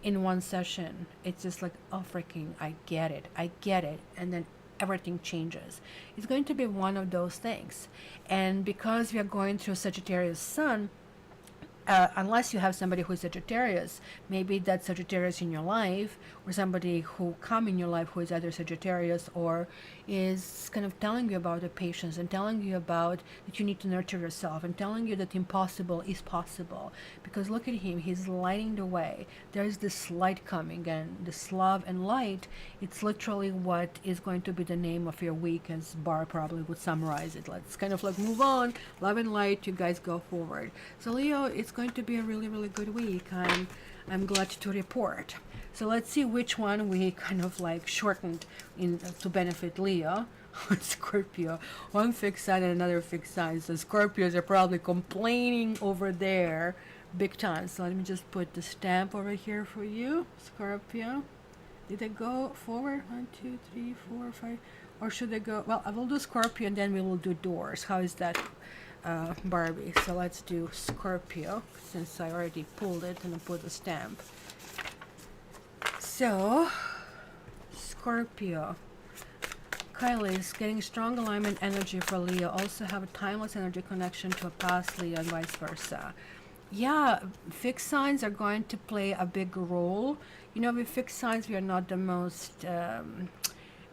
in one session it's just like, oh freaking, I get it, and then everything changes. It's going to be one of those things. And because we are going through Sagittarius Sun, unless you have somebody who is Sagittarius, maybe that's Sagittarius in your life, or somebody who come in your life who is either Sagittarius or is kind of telling you about the patience, and telling you about that you need to nurture yourself, and telling you that impossible is possible. Because look at him, he's lighting the way. There's this light coming, and this love and light, it's literally what is going to be the name of your week, as Bar probably would summarize it. Let's kind of like move on. Love and light, you guys go forward. So Leo, it's going to be a really, really good week. I'm glad to report. So let's see which one we kind of like shortened in to benefit Leo. Scorpio, one fixed sign and another fixed sign. So Scorpios are probably complaining over there big time. So let me just put the stamp over here for you, Scorpio. Did I go forward? 1, 2, 3, 4, 5. Or should I go? Well, I will do Scorpio and then we will do doors. How is that, Barbie? So let's do Scorpio, since I already pulled it and I put the stamp. So Scorpio, Kylie is getting strong alignment energy for Leo. Also have a timeless energy connection to a past Leo, and vice versa. Yeah, fixed signs are going to play a big role. You know, with fixed signs, we are not the most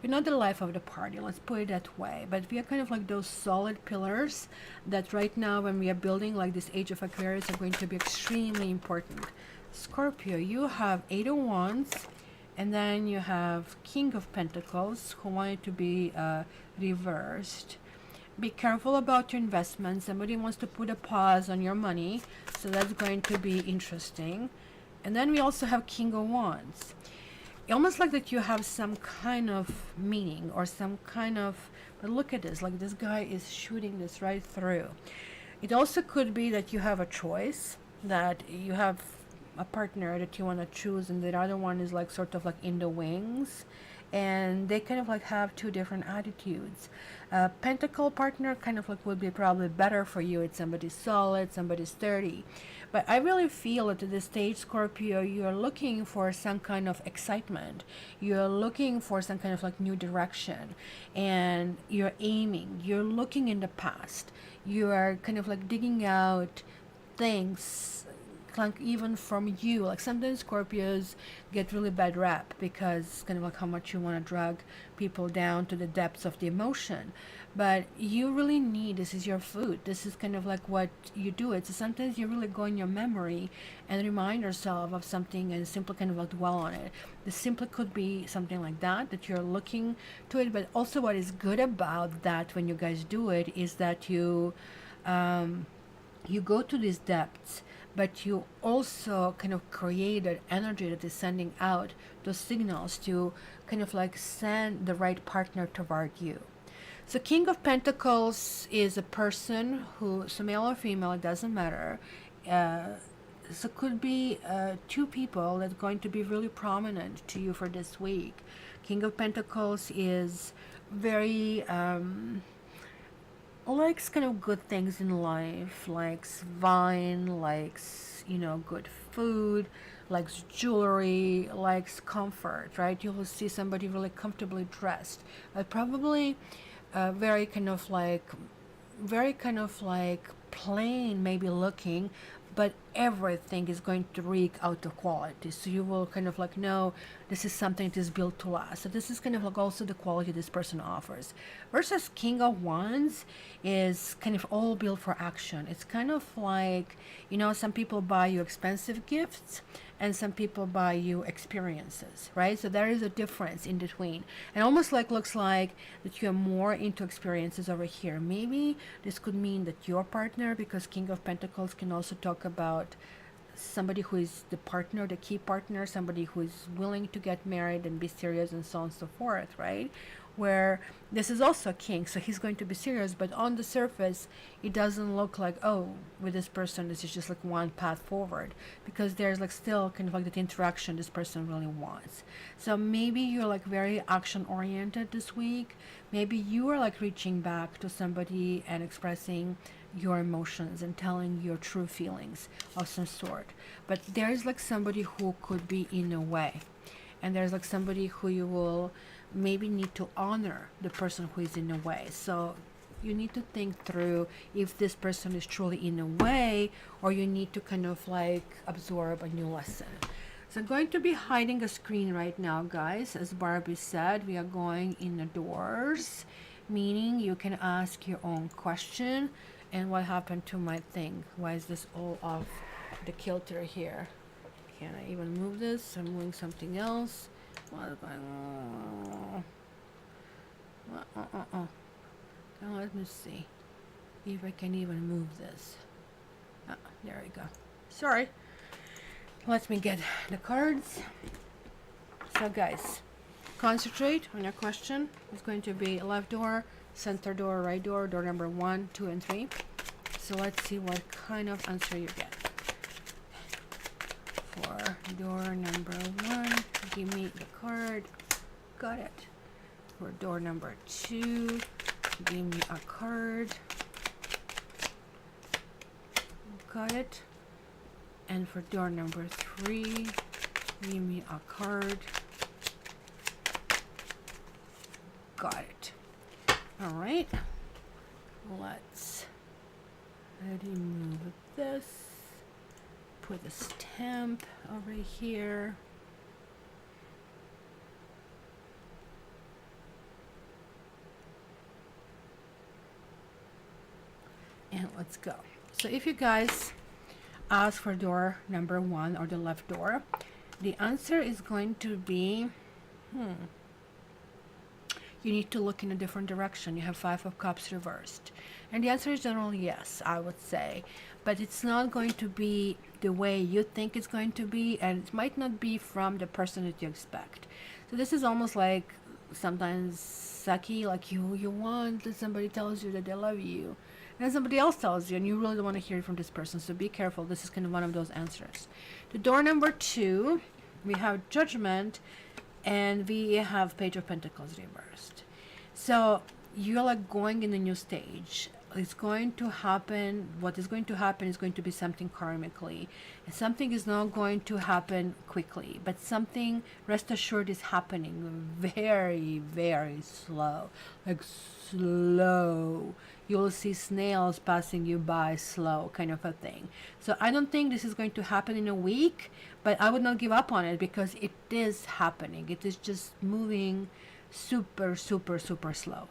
you're not the life of the party, let's put it that way, but we are kind of like those solid pillars that right now when we are building like this age of Aquarius are going to be extremely important. Scorpio, you have Eight of Wands, and then you have King of Pentacles, who want it to be reversed. Be careful about your investments. Somebody wants to put a pause on your money, so that's going to be interesting. And then we also have King of Wands. Almost like that you have some kind of meaning or some kind of, but look at this, like this guy is shooting this right through. It also could be that you have a choice, that you have a partner that you want to choose, and the other one is like sort of like in the wings, and they kind of like have two different attitudes. Pentacle partner kind of like would be probably better for you. It's somebody solid, somebody sturdy. But I really feel that at this stage, Scorpio, you're looking for some kind of excitement. You're looking for some kind of like new direction, and you're aiming. You're looking in the past. You are kind of like digging out things like even from you. Like sometimes Scorpios get really bad rap because kind of like how much you want to drag people down to the depths of the emotion, but you really need, this is your food, this is kind of like what you do. It's sometimes you really go in your memory and remind yourself of something and simply kind of like dwell on it. This simply could be something like that you're looking to it. But also what is good about that when you guys do it is that you go to these depths, but you also kind of create an energy that is sending out those signals to kind of like send the right partner toward you. So King of Pentacles is a person who, so male or female, it doesn't matter. So could be two people that's going to be really prominent to you for this week. King of Pentacles is very likes kind of good things in life, likes wine, likes, you know, good food, likes jewelry, likes comfort, right? You will see somebody really comfortably dressed, but probably very kind of like plain maybe looking, but everything is going to reek out of quality. So you will kind of like know this is something that is built to last. So this is kind of like also the quality this person offers. Versus King of Wands is kind of all built for action. It's kind of like, you know, some people buy you expensive gifts and some people buy you experiences, right? So there is a difference in between. And almost like looks like that you're more into experiences over here. Maybe this could mean that your partner, because King of Pentacles can also talk about somebody who is the partner, the key partner, somebody who is willing to get married and be serious and so on and so forth, right? Where this is also a king, so he's going to be serious, but on the surface it doesn't look like, oh, with this person this is just like one path forward, because there's like still kind of like that interaction this person really wants. So maybe you're like very action oriented this week. Maybe you are like reaching back to somebody and expressing your emotions and telling your true feelings of some sort. But there's like somebody who could be in a way, and there's like somebody who you will maybe need to honor the person who is in a way. So you need to think through if this person is truly in a way, or you need to kind of like absorb a new lesson. So I'm going to be hiding a screen right now, guys. As Barbie said, we are going indoors, meaning you can ask your own question. And what happened to my thing? Why is this all off the kilter here? Can I even move this? I'm doing something else. What is going on? Now let me see if I can even move this. There we go. Sorry. Let me get the cards. So guys, concentrate on your question. It's going to be left door, center door, right door, door number 1, 2, and 3. So let's see what kind of answer you get. For door number 1, give me the card. Got it. For door number 2, give me a card. Got it. And for door number 3, give me a card. Got it. All right. Let's remove this. Put a stamp over here. let's go. So if you guys ask for door number 1 or the left door, the answer is going to be, you need to look in a different direction. You have 5 of Cups reversed. And the answer is generally yes, I would say. But it's not going to be the way you think it's going to be, and it might not be from the person that you expect. So this is almost like sometimes sucky, like you want that somebody tells you that they love you. And then somebody else tells you, and you really don't want to hear it from this person. So be careful. This is kind of one of those answers. The door number 2, we have Judgment, and we have Page of Pentacles reversed. So you're like going in a new stage. It's going to happen. What is going to happen is going to be something karmically. And something is not going to happen quickly, but something, rest assured, is happening very, very slow. Like slow. You'll see snails passing you by slow, kind of a thing. So I don't think this is going to happen in a week, but I would not give up on it because it is happening. It is just moving super, super, super slow.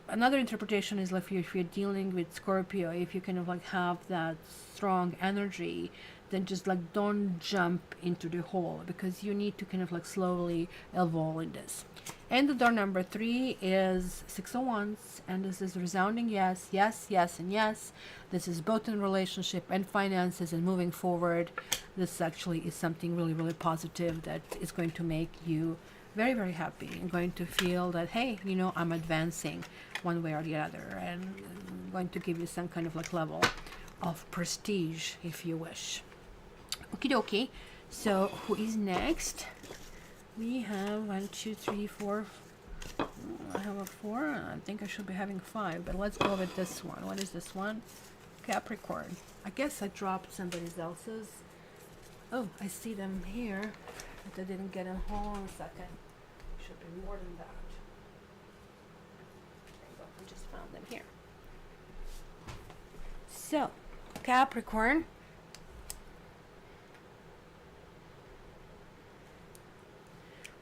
Another interpretation is like if you're dealing with Scorpio, if you kind of like have that strong energy, then just like don't jump into the hole, because you need to kind of like slowly evolve in this. And the door number 3 is 6 of Wands, and this is resounding yes, yes, yes, and yes. This is both in relationship and finances and moving forward. This actually is something really, really positive that is going to make you very, very happy and going to feel that, hey, you know, I'm advancing one way or the other, and going to give you some kind of like level of prestige, if you wish. Okie dokie. So who is next? We have 1, 2, 3, 4. I have a 4. I think I should be having 5, but let's go with this one. What is this one? Capricorn. I guess I dropped somebody else's. Oh, I see them here, but I didn't get them. Hold on a second. Should be more than that. There you go. I just found them here. So, Capricorn.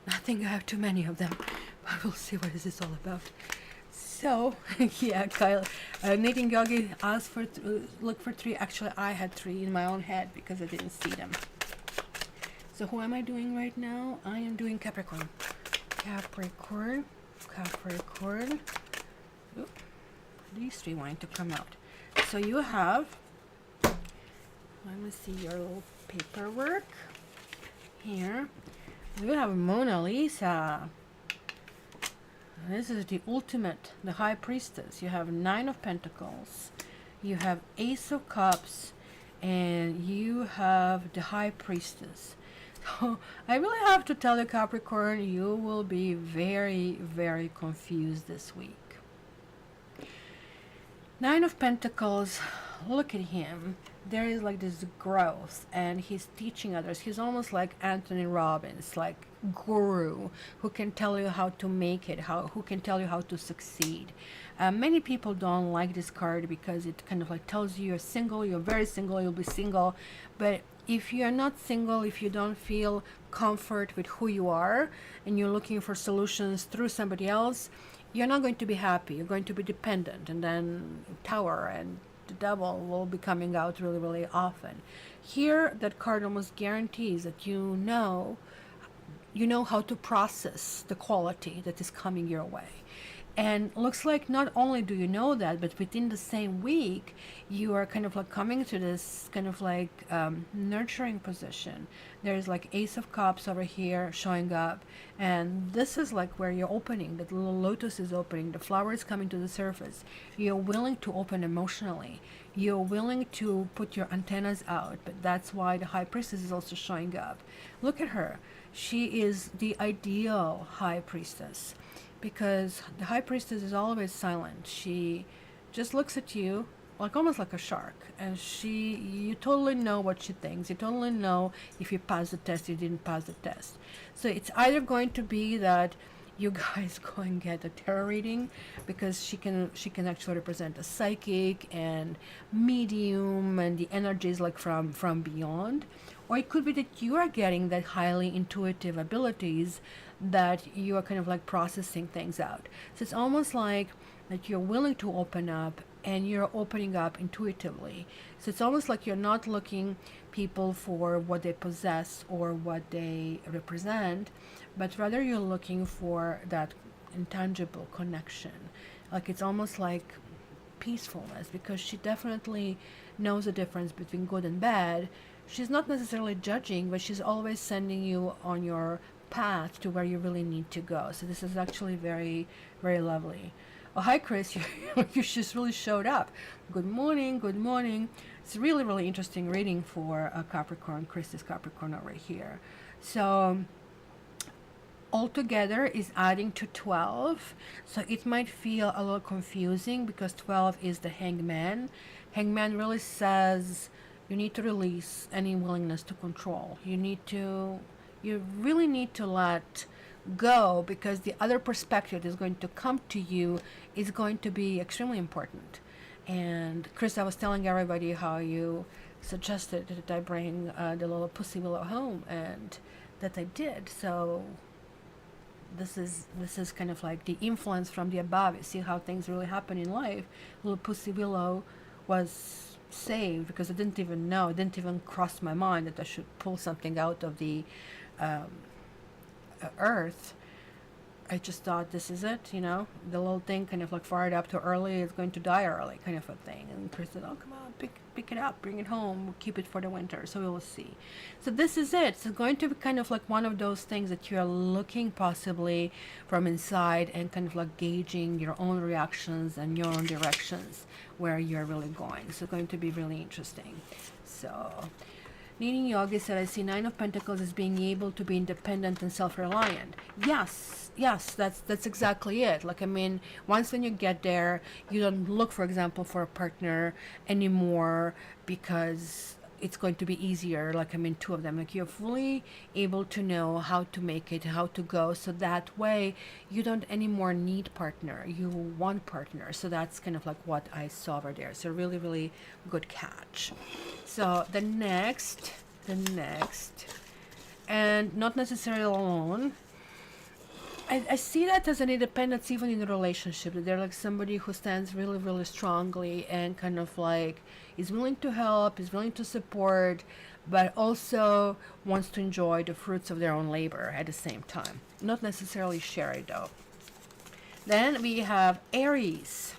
I think I have too many of them, but we'll see what is this all about. So, yeah, Kyle, Knitting Yogi asked for look for 3. Actually, I had 3 in my own head because I didn't see them. So who am I doing right now? I am doing Capricorn. Capricorn. Oop. These 3 wanting to come out. So you have, let me see your little paperwork here. You have Mona Lisa. This is the ultimate, the High Priestess. You have 9 of Pentacles. You have Ace of Cups. And you have the High Priestess. So I really have to tell you, Capricorn, you will be very, very confused this week. 9 of Pentacles, look at him. There is like this growth, and he's teaching others. He's almost like Anthony Robbins, like guru, who can tell you how to make it, who can tell you how to succeed. Many people don't like this card because it kind of like tells you you're single, you're very single, you'll be single. But if you're not single, if you don't feel comfort with who you are, and you're looking for solutions through somebody else, you're not going to be happy. You're going to be dependent, and then Tower and the Devil will be coming out really, really often. Here, that card almost guarantees that you know how to process the quality that is coming your way. And looks like not only do you know that, but within the same week, you are kind of like coming to this kind of like nurturing position. There's like Ace of Cups over here showing up. And this is like where you're opening, that little lotus is opening, the flower is coming to the surface. You're willing to open emotionally. You're willing to put your antennas out. But that's why the High Priestess is also showing up. Look at her. She is the ideal High Priestess. Because the High Priestess is always silent. She just looks at you like almost like a shark, and you totally know what she thinks. You totally know if you pass the test, you didn't pass the test. So it's either going to be that you guys go and get a tarot reading, because she can actually represent a psychic and medium and the energies like from beyond. Or it could be that you are getting that highly intuitive abilities that you are kind of like processing things out. So it's almost like that you're willing to open up, and you're opening up intuitively. So it's almost like you're not looking people for what they possess or what they represent, but rather you're looking for that intangible connection. Like it's almost like peacefulness, because she definitely knows the difference between good and bad. She's not necessarily judging, but she's always sending you on your path to where you really need to go. So this is actually very, very lovely. Oh, hi, Chris. You just really showed up. Good morning. Good morning. It's really, really interesting reading for Capricorn. Chris is Capricorn over here. So altogether is adding to 12. So it might feel a little confusing because 12 is the Hangman. Hangman really says you need to release any willingness to control. You really need to let go, because the other perspective is going to come to you is going to be extremely important. And Chris, I was telling everybody how you suggested that I bring the little pussy willow home, and that I did. So this is kind of like the influence from the above. You see how things really happen in life. Little pussy willow was saved because I didn't even know, it didn't even cross my mind that I should pull something out of the earth. I just thought, this is it, the little thing kind of like fired up too early, it's going to die early, kind of a thing. And Chris said, oh, come on, pick it up, bring it home, we'll keep it for the winter, so we will see. So this is it. It's going to be kind of like one of those things that you're looking possibly from inside and kind of like gauging your own reactions and your own directions where you're really going. So it's going to be really interesting. So Needing Yogi said, I see Nine of Pentacles as being able to be independent and self-reliant. Yes, that's exactly it. Like, I mean, once when you get there, you don't look, for example, for a partner anymore because it's going to be easier. Like, I mean, two of them. Like, you're fully able to know how to make it, how to go. So that way, you don't anymore need partner. You want partner. So that's kind of like what I saw over there. So really, really good catch. So the next, and not necessarily alone. I see that as an independence even in a relationship. That they're like somebody who stands really, really strongly and kind of like is willing to help, is willing to support, but also wants to enjoy the fruits of their own labor at the same time. Not necessarily share it though. Then we have Aries.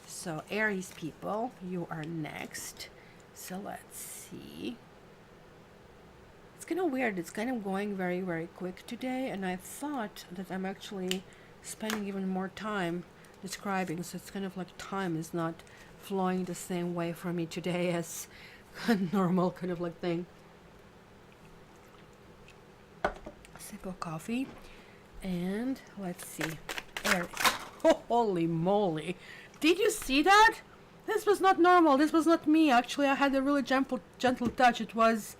So Aries people, you are next. So let's see. It's kind of weird. It's kind of going very, very quick today, and I thought that I'm actually spending even more time describing, so it's kind of like time is not flowing the same way for me today as a normal kind of like thing. A sip of coffee, and let's see. Aries. Oh, holy moly. Did you see that? This was not normal. This was not me. Actually, I had a really gentle touch. It was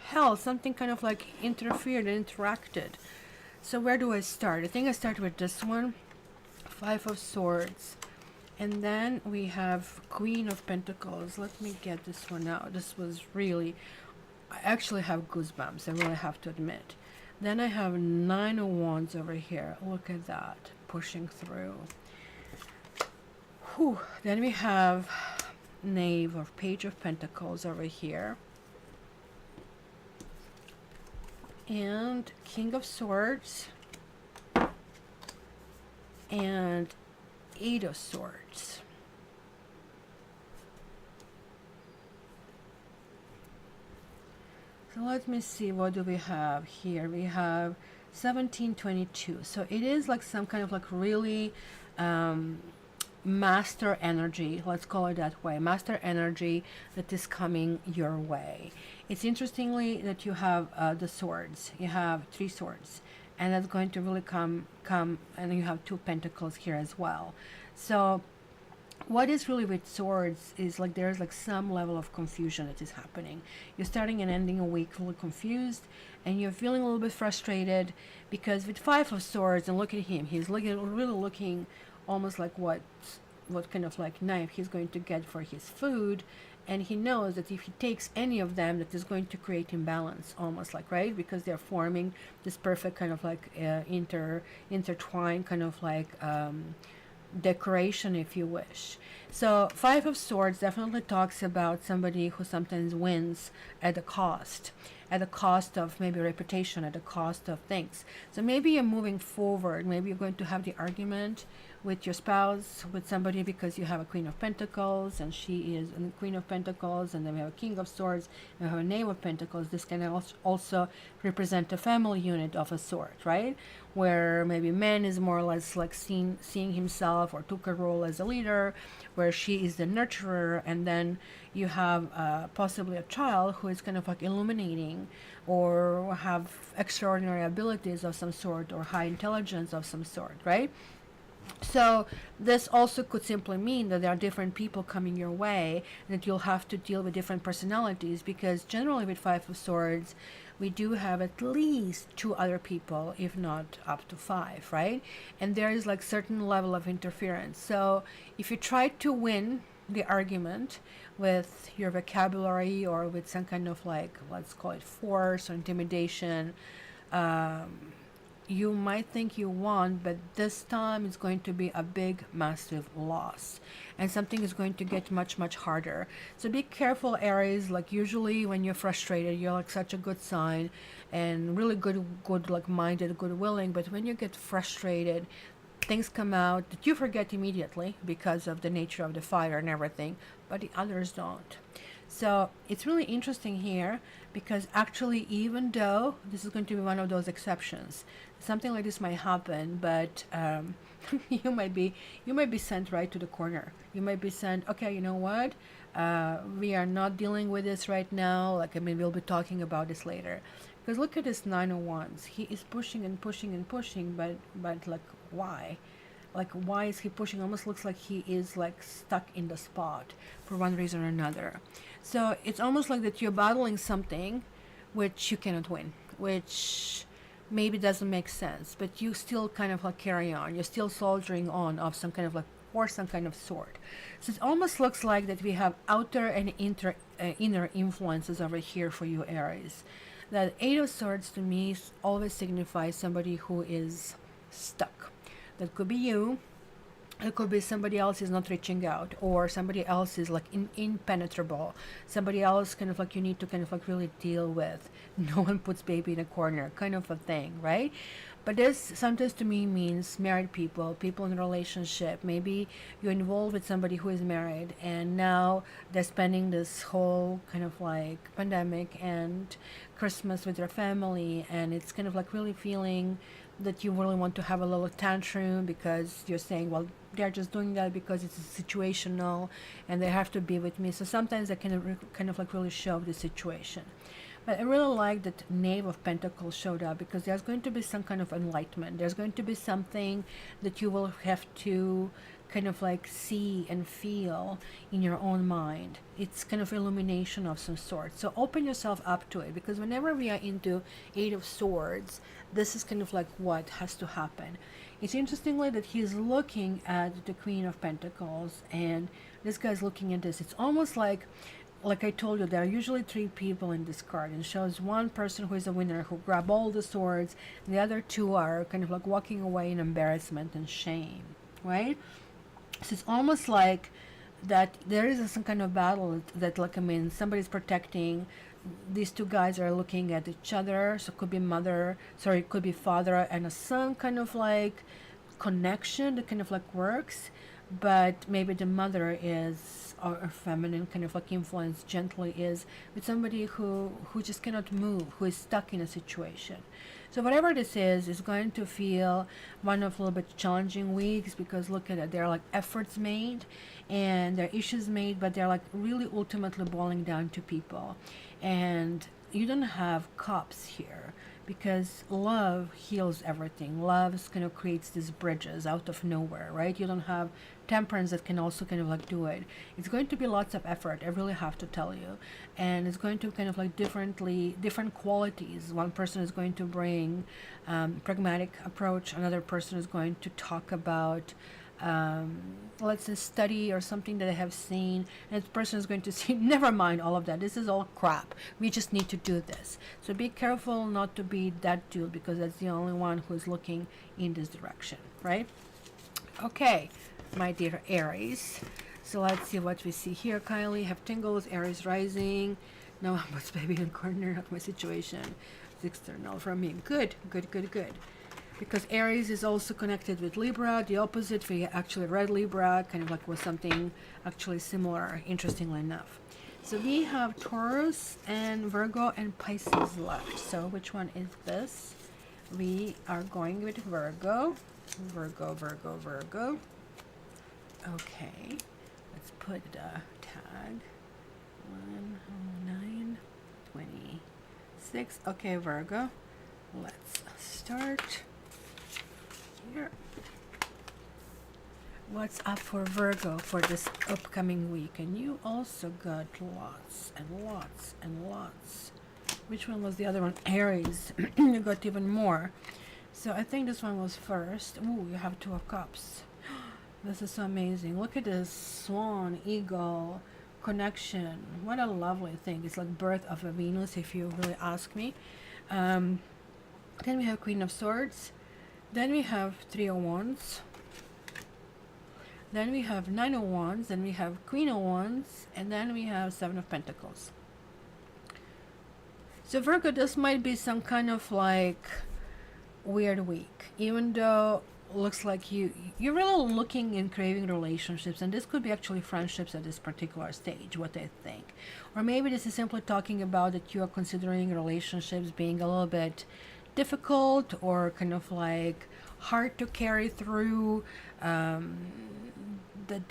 hell. Something kind of like interfered and interacted. So where do I start? I think I start with this one. Five of Swords. And then we have Queen of Pentacles. Let me get this one out. This was really... I actually have goosebumps. I really have to admit. Then I have Nine of Wands over here. Look at that. Pushing through. Whew. Then we have Knave or Page of Pentacles over here. And King of Swords. And Eight of Swords. So let me see, what do we have here? We have 1722. So it is like some kind of like really master energy, let's call it that way, master energy that is coming your way. It's interestingly that you have the swords. You have 3 swords, and that's going to really come, and you have 2 pentacles here as well. So what is really with swords is like there's like some level of confusion that is happening. You're starting and ending a week really confused, and you're feeling a little bit frustrated because with 5 of Swords, and look at him, he's really looking almost like what kind of like knife he's going to get for his food, and he knows that if he takes any of them, that is going to create imbalance, almost like, right, because they're forming this perfect kind of like intertwined kind of like decoration, if you wish. So Five of Swords definitely talks about somebody who sometimes wins at the cost, of maybe reputation, at the cost of things. So maybe you're moving forward, maybe you're going to have the argument with your spouse, with somebody, because you have a Queen of Pentacles and she is a Queen of Pentacles, and then we have a King of Swords and we have a Knave of Pentacles. This can also represent a family unit of a sort, right? Where maybe man is more or less like seeing himself or took a role as a leader, where she is the nurturer, and then you have possibly a child who is kind of like illuminating or have extraordinary abilities of some sort or high intelligence of some sort, right? So this also could simply mean that there are different people coming your way, that you'll have to deal with different personalities, because generally with Five of Swords, we do have at least 2 other people, if not up to 5, right? And there is like certain level of interference. So if you try to win the argument with your vocabulary or with some kind of like, let's call it force or intimidation, you might think you won, but this time it's going to be a big, massive loss. And something is going to get much, much harder. So be careful, Aries. Like usually when you're frustrated, you're like such a good sign and really good like minded, good willing. But when you get frustrated, things come out that you forget immediately because of the nature of the fire and everything, but the others don't. So it's really interesting here, because actually, even though this is going to be one of those exceptions, something like this might happen, but you might be sent right to the corner. You might be sent, okay, you know what? We are not dealing with this right now. Like, I mean, we'll be talking about this later. Because look at this Nine of Wands. He is pushing and pushing and pushing, but like, why? Like, why is he pushing? Almost looks like he is like stuck in the spot for one reason or another. So it's almost like that you're battling something which you cannot win, which maybe doesn't make sense, but you still kind of like carry on. You're still soldiering on of some kind of like, or some kind of sort. So it almost looks like that we have outer and inner influences over here for you, Aries. That Eight of Swords to me always signifies somebody who is stuck. That could be you. It could be somebody else is not reaching out, or somebody else is like impenetrable. Somebody else kind of like you need to kind of like really deal with. No one puts baby in a corner, kind of a thing, right? But this sometimes to me means married people, people in a relationship. Maybe you're involved with somebody who is married, and now they're spending this whole kind of like pandemic and Christmas with their family, and it's kind of like really feeling that you really want to have a little tantrum, because you're saying, well, they're just doing that because it's situational and they have to be with me. So sometimes they can kind of like really show the situation. But I really like that Knave of Pentacles showed up, because there's going to be some kind of enlightenment. There's going to be something that you will have to kind of like see and feel in your own mind. It's kind of illumination of some sort. So open yourself up to it, because whenever we are into Eight of Swords, this is kind of like what has to happen. It's interestingly that he's looking at the Queen of Pentacles, and this guy's looking at this. It's almost like I told you, there are usually 3 people in this card, and shows one person who is a winner, who grab all the swords, and the other 2 are kind of like walking away in embarrassment and shame, right? So it's almost like that there is some kind of battle that, like, I mean, somebody's protecting. These 2 guys are looking at each other. So it could be it could be father and a son kind of like connection that kind of like works. But maybe the mother is, or feminine kind of like influence gently is with somebody who just cannot move, who is stuck in a situation. So whatever this is going to feel one of a little bit challenging weeks, because look at it, there are like efforts made and there are issues made, but they're like really ultimately boiling down to people. And you don't have cups here, because love heals everything. Love kind of creates these bridges out of nowhere, right? You don't have temperance that can also kind of like do it. It's going to be lots of effort, I really have to tell you. And it's going to kind of like different qualities. One person is going to bring pragmatic approach. Another person is going to talk about let's say study or something that I have seen, and this person is going to see, never mind all of that, this is all crap, we just need to do this. So be careful not to be that dude, because that's the only one who is looking in this direction, right? Okay, my dear Aries. So let's see what we see here. Kylie, have tingles, Aries rising. No, what's baby in corner, not my situation. It's external from me. Good, good, good, good. Because Aries is also connected with Libra, the opposite. We actually read Libra, kind of like was something actually similar, interestingly enough. So we have Taurus and Virgo and Pisces left. So which one is this? We are going with Virgo. Virgo, Virgo, Virgo. Okay. Let's put the tag. 10926. Okay, Virgo. Let's start here. What's up for Virgo for this upcoming week? And you also got lots and lots and lots. Which one was the other one? Aries. You got even more. So I think this one was first. Ooh, you have 2 of Cups. This is so amazing. Look at this swan, eagle connection. What a lovely thing. It's like birth of a Venus, if you really ask me. Then we have Queen of Swords. Then we have 3 of Wands. Then we have 9 of Wands. Then we have Queen of Wands. And then we have 7 of Pentacles. So Virgo, this might be some kind of like weird week. Even though looks like you're really looking and craving relationships, and this could be actually friendships at this particular stage, what I think. Or maybe this is simply talking about that you are considering relationships being a little bit difficult or kind of like hard to carry through, that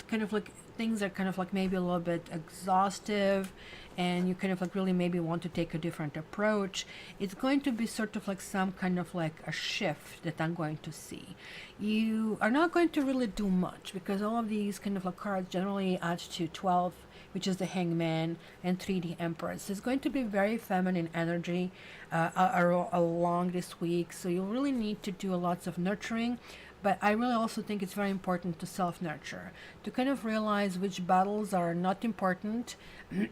kind of like things are kind of like maybe a little bit exhaustive, and you kind of like really maybe want to take a different approach. It's going to be sort of like some kind of like a shift that I'm going to see. You are not going to really do much because all of these kind of like cards generally add to 12, which is the Hangman, and 3 the Empress. So it's going to be very feminine energy along this week. So you really need to do lots of nurturing. But I really also think it's very important to self-nurture, to kind of realize which battles are not important,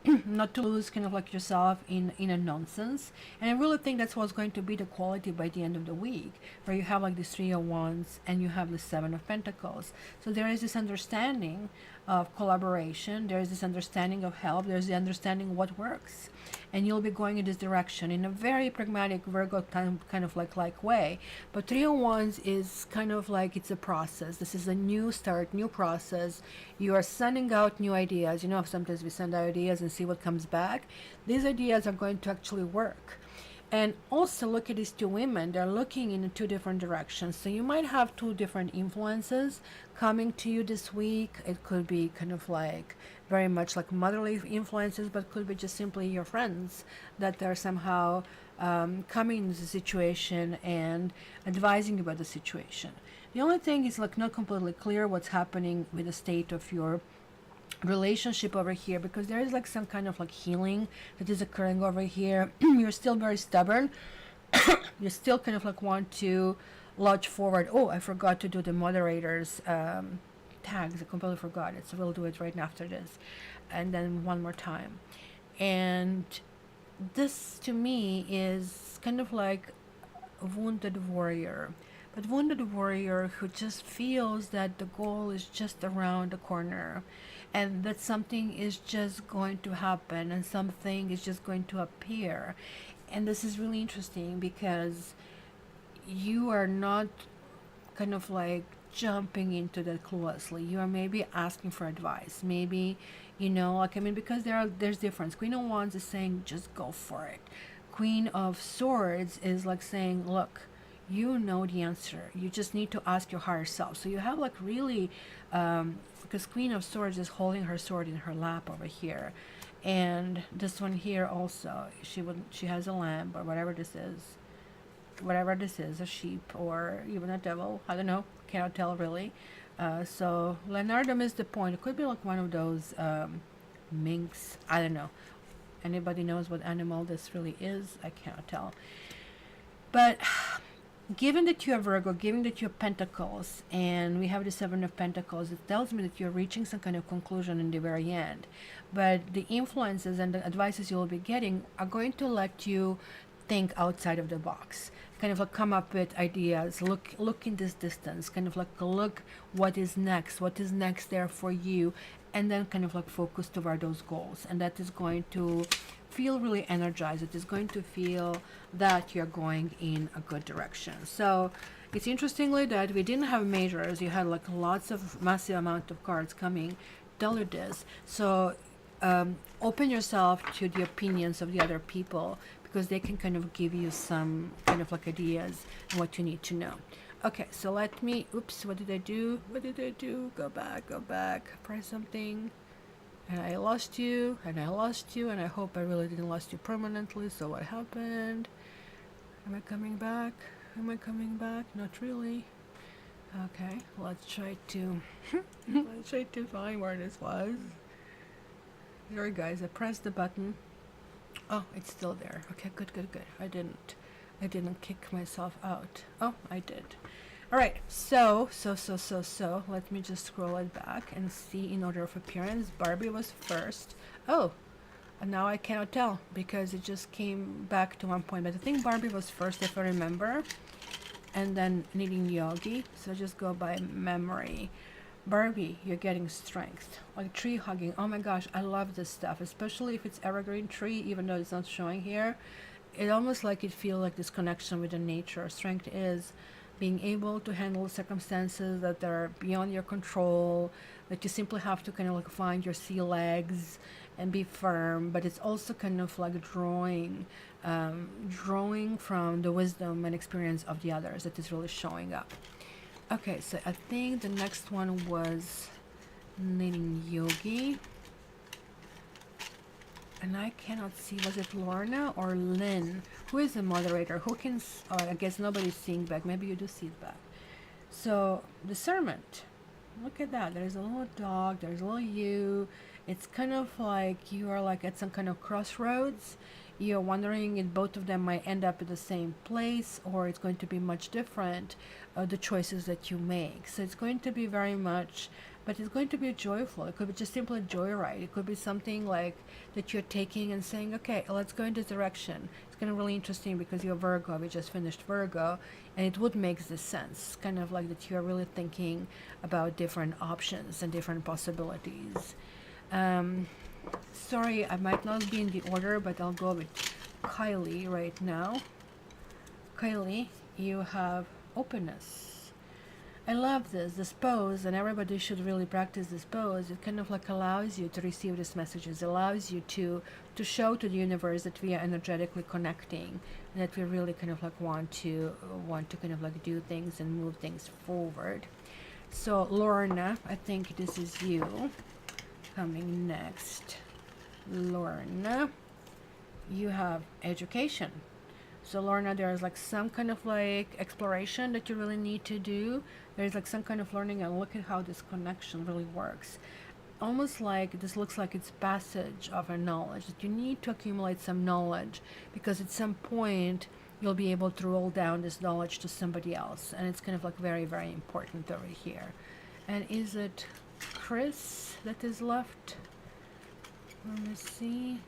not to lose kind of like yourself in a nonsense. And I really think that's what's going to be the quality by the end of the week, where you have like this 3 of Wands and you have the 7 of Pentacles. So there is this understanding of collaboration, there is this understanding of help, there's the understanding what works. And you'll be going in this direction in a very pragmatic Virgo kind of like way. But 3 of Wands is kind of like it's a process. This is a new start, new process. You are sending out new ideas. You know, sometimes we send out ideas and see what comes back. These ideas are going to actually work. And also look at these 2 women. They're looking in 2 different directions. So you might have 2 different influences coming to you this week. It could be kind of like very much like motherly influences, but could be just simply your friends that are somehow coming into the situation and advising you about the situation. The only thing is like not completely clear what's happening with the state of your relationship over here, because there is like some kind of like healing that is occurring over here. You're still very stubborn. You still kind of like want to lodge forward. Oh, I forgot to do the moderators tags. I completely forgot it, so we'll do it right after this, and then one more time. And this to me is kind of like a wounded warrior, but wounded warrior who just feels that the goal is just around the corner, and that something is just going to happen and something is just going to appear. And this is really interesting because you are not kind of like jumping into that cluelessly. You are maybe asking for advice, maybe, you know, like, I mean, because there's difference. Queen of Wands is saying just go for it. Queen of Swords is like saying, look, you know the answer, you just need to ask your higher self. So you have like really because Queen of Swords is holding her sword in her lap over here, and this one here also, she has a lamb or whatever this is, a sheep or even a devil, I don't know, cannot tell really. So Leonardo is the point. It could be like one of those minks, I don't know. Anybody knows what animal this really is? I cannot tell. But given that you have Virgo, given that you have Pentacles, and we have the 7 of Pentacles, it tells me that you're reaching some kind of conclusion in the very end. But the influences and the advices you will be getting are going to let you think outside of the box, kind of like come up with ideas, look in this distance, kind of like look what is next there for you, and then kind of like focus toward those goals. And that is going to feel really energized. It is going to feel that you're going in a good direction. So it's interestingly that we didn't have majors. You had like lots of massive amount of cards coming. Tell you this. So open yourself to the opinions of the other people, because they can kind of give you some kind of like ideas and what you need to know. Okay, so let me, oops, what did I do? Go back, press something. And I lost you, and I hope I really didn't lost you permanently. So what happened? Am I coming back? Not really. Okay, let's try to find where this was. Sorry guys, I pressed the button. Oh, it's still there. Okay, good. I didn't kick myself out. Oh, I did. All right, so let me just scroll it back and see in order of appearance. Barbie was first. Oh, and now I cannot tell because it just came back to one point. But I think Barbie was first, if I remember, and then Knitting Yogi. So just go by memory. Barbie, you're getting strength, like tree hugging. Oh my gosh, I love this stuff, especially if it's evergreen tree, even though it's not showing here. It almost like it feels like this connection with the nature. Strength is being able to handle circumstances that are beyond your control, that you simply have to kind of like find your sea legs and be firm. But it's also kind of like drawing from the wisdom and experience of the others that is really showing up. Okay, so I think the next one was Knitting Yogi. And I cannot see, was it Lorna or Lynn? Who is the moderator? Who can, oh, I guess nobody's seeing back. Maybe you do see it back. So, Discernment. Look at that. There's a little dog. There's a little you. It's kind of like you are like at some kind of crossroads. You're wondering if both of them might end up at the same place, or it's going to be much different, the choices that you make. So it's going to be very much, but it's going to be joyful. It could be just simply a joyride. It could be something like that you're taking and saying, okay, let's go in this direction. It's kind of really interesting because you're Virgo. We just finished Virgo, and it would make this sense, kind of like that you're really thinking about different options and different possibilities. Sorry, I might not be in the order, but I'll go with Kylie right now. Kylie, you have openness. I love this pose, and everybody should really practice this pose. It kind of like allows you to receive these messages, allows you to show to the universe that we are energetically connecting, and that we really kind of like want to kind of like do things and move things forward. So Lorna, I think this is you coming next. Lorna, you have education. So Lorna, there's like some kind of like exploration that you really need to do. There's like some kind of learning, and look at how this connection really works. Almost like this looks like it's passage of a knowledge, that you need to accumulate some knowledge, because at some point you'll be able to roll down this knowledge to somebody else, and it's kind of like very, very important over here. And is it Chris that is left? Let me see.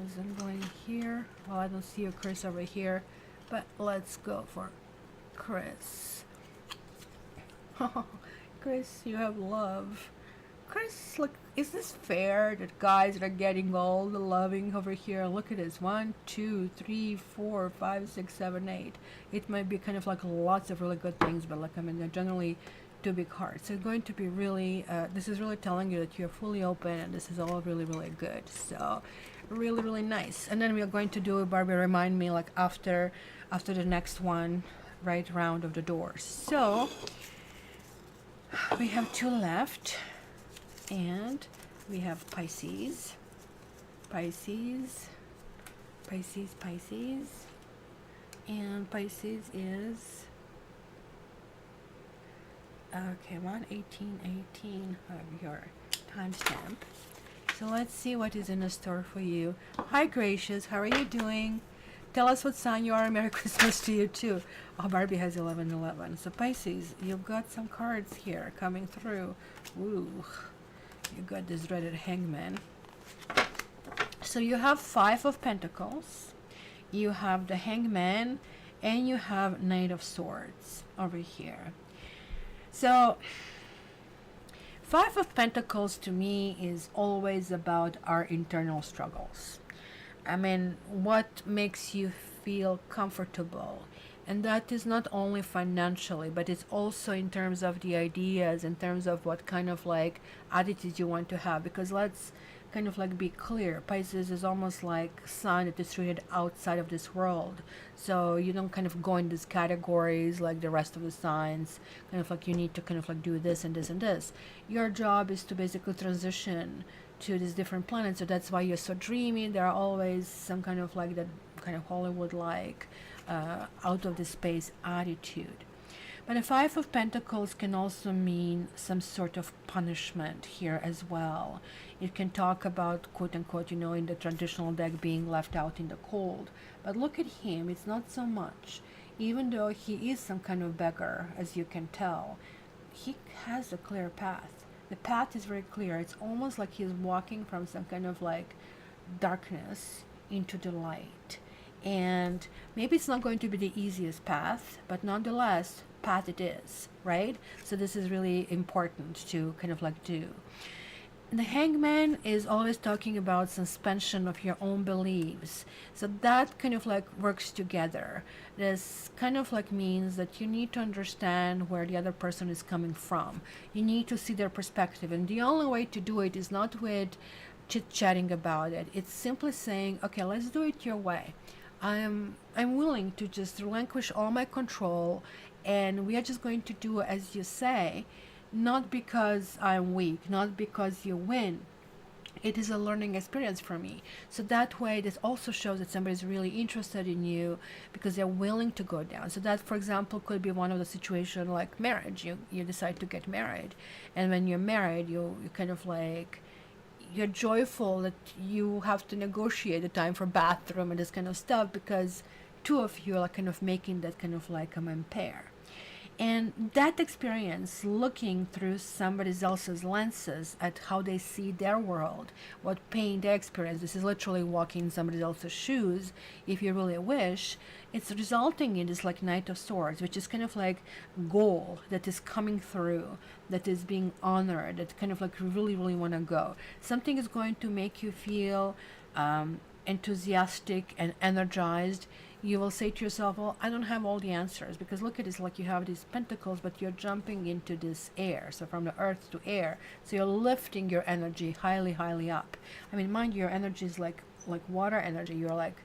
As I'm going here, well, I don't see a Chris over here, but let's go for Chris. Chris, you have love. Chris, look, is this fair that guys that are getting all the loving over here? Look at this. 1, 2, 3, 4, 5, 6, 7, 8. It might be kind of like lots of really good things, but like, I mean, they're generally too big hearts. So it's going to be really, this is really telling you that you're fully open, and this is all really, really good. So really, really nice. And then we are going to do, Barbie, remind me, like after the next one, right round of the doors. So we have 2 left, and we have Pisces, Pisces, Pisces, Pisces, and Pisces is, okay, 1/18/18 of your timestamp. So let's see what is in the store for you. Hi, Gracious. How are you doing? Tell us what sign you are. Merry Christmas to you, too. Oh, Barbie has 11/11. So, Pisces, you've got some cards here coming through. Ooh. You got this dreaded Hangman. So, you have 5 of Pentacles. you have the Hangman, and you have Knight of Swords over here. So Five of Pentacles to me is always about our internal struggles. I mean, what makes you feel comfortable? And that is not only financially, but it's also in terms of the ideas, in terms of what kind of like attitude you want to have. Because let's kind of like be clear, Pisces is almost like sun that is treated outside of this world. So you don't kind of go in these categories like the rest of the signs, kind of like you need to kind of like do this and this and this. Your job is to basically transition to these different planets. So that's why you're so dreamy. There are always some kind of like that kind of Hollywood like out of the space attitude. But a Five of Pentacles can also mean some sort of punishment here as well. It can talk about, quote unquote, in the traditional deck being left out in the cold. But look at him, it's not so much. Even though he is some kind of beggar, as you can tell, he has a clear path. The path is very clear. It's almost like he's walking from some kind of like darkness into the light. And maybe it's not going to be the easiest path, but nonetheless, path it is, right? So this is really important to kind of like do. The Hangman is always talking about suspension of your own beliefs. So that kind of like works together. This kind of like means that you need to understand where the other person is coming from. You need to see their perspective. And the only way to do it is not with chit-chatting about it. It's simply saying, okay, let's do it your way. I'm willing to just relinquish all my control, and we are just going to do as you say, not because I'm weak, not because you win. It is a learning experience for me. So that way, this also shows that somebody is really interested in you because they're willing to go down. So that, for example, could be one of the situations like marriage. You decide to get married, and when you're married, you kind of like, you're joyful that you have to negotiate the time for bathroom and this kind of stuff because two of you are kind of making that kind of like a pair. And that experience, looking through somebody else's lenses at how they see their world, what pain they experience, this is literally walking in somebody else's shoes, if you really wish, it's resulting in this like Knight of Swords, which is kind of like goal that is coming through, that is being honored, that kind of like really, really want to go. Something is going to make you feel enthusiastic and energized. You will say to yourself, well, I don't have all the answers, because look at this, like you have these pentacles, but you're jumping into this air, so from the earth to air, so you're lifting your energy highly, highly up. I mean, mind you, your energy is like water energy. You're like,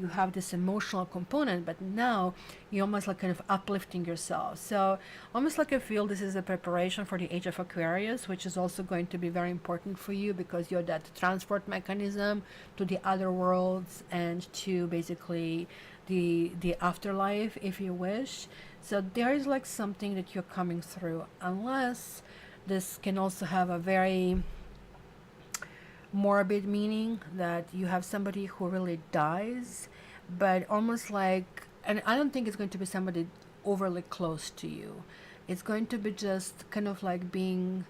you have this emotional component, but now you're almost like kind of uplifting yourself. So almost like I feel this is a preparation for the age of Aquarius, which is also going to be very important for you because you're that transport mechanism to the other worlds and to basically the afterlife, if you wish. So there is like something that you're coming through, unless this can also have a very morbid meaning that you have somebody who really dies, but almost like, and I don't think it's going to be somebody overly close to you. It's going to be just kind of like being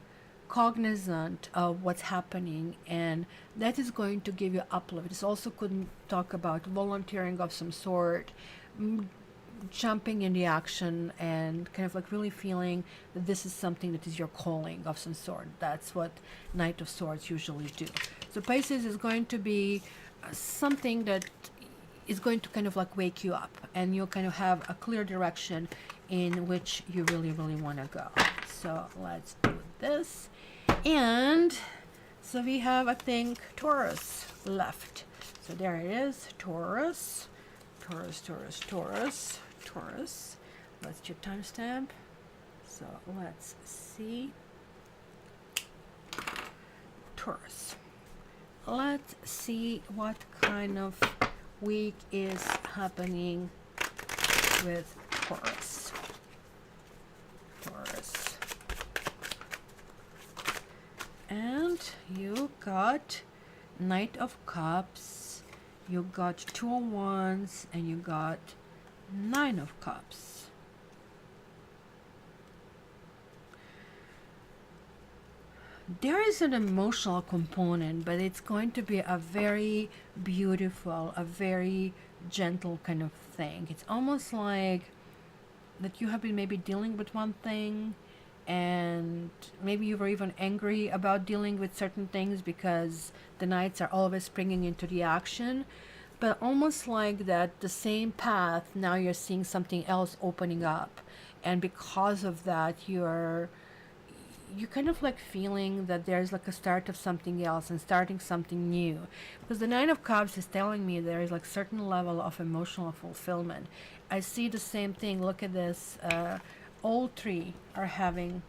cognizant of what's happening, and that is going to give you uplift. This also could talk about volunteering of some sort, jumping in the action, and kind of like really feeling that this is something that is your calling of some sort. That's what Knight of Swords usually do. So Pisces is going to be something that is going to kind of like wake you up, and you'll kind of have a clear direction in which you really, really want to go. So let's do this. And so we have, I think, Taurus left. So there it is, Taurus. Taurus. That's your timestamp. So let's see. Taurus. Let's see what kind of week is happening with Taurus. And you got Knight of Cups, you got Two of Wands, and you got Nine of Cups. There is an emotional component, but it's going to be a very beautiful, a very gentle kind of thing. It's almost like that you have been maybe dealing with one thing, and maybe you were even angry about dealing with certain things because the knights are always springing into the action. But almost like that, the same path, now you're seeing something else opening up. And because of that, you're kind of like feeling that there's like a start of something else and starting something new, because the Nine of Cups is telling me there is like certain level of emotional fulfillment. I see the same thing. Look at this. All three are having,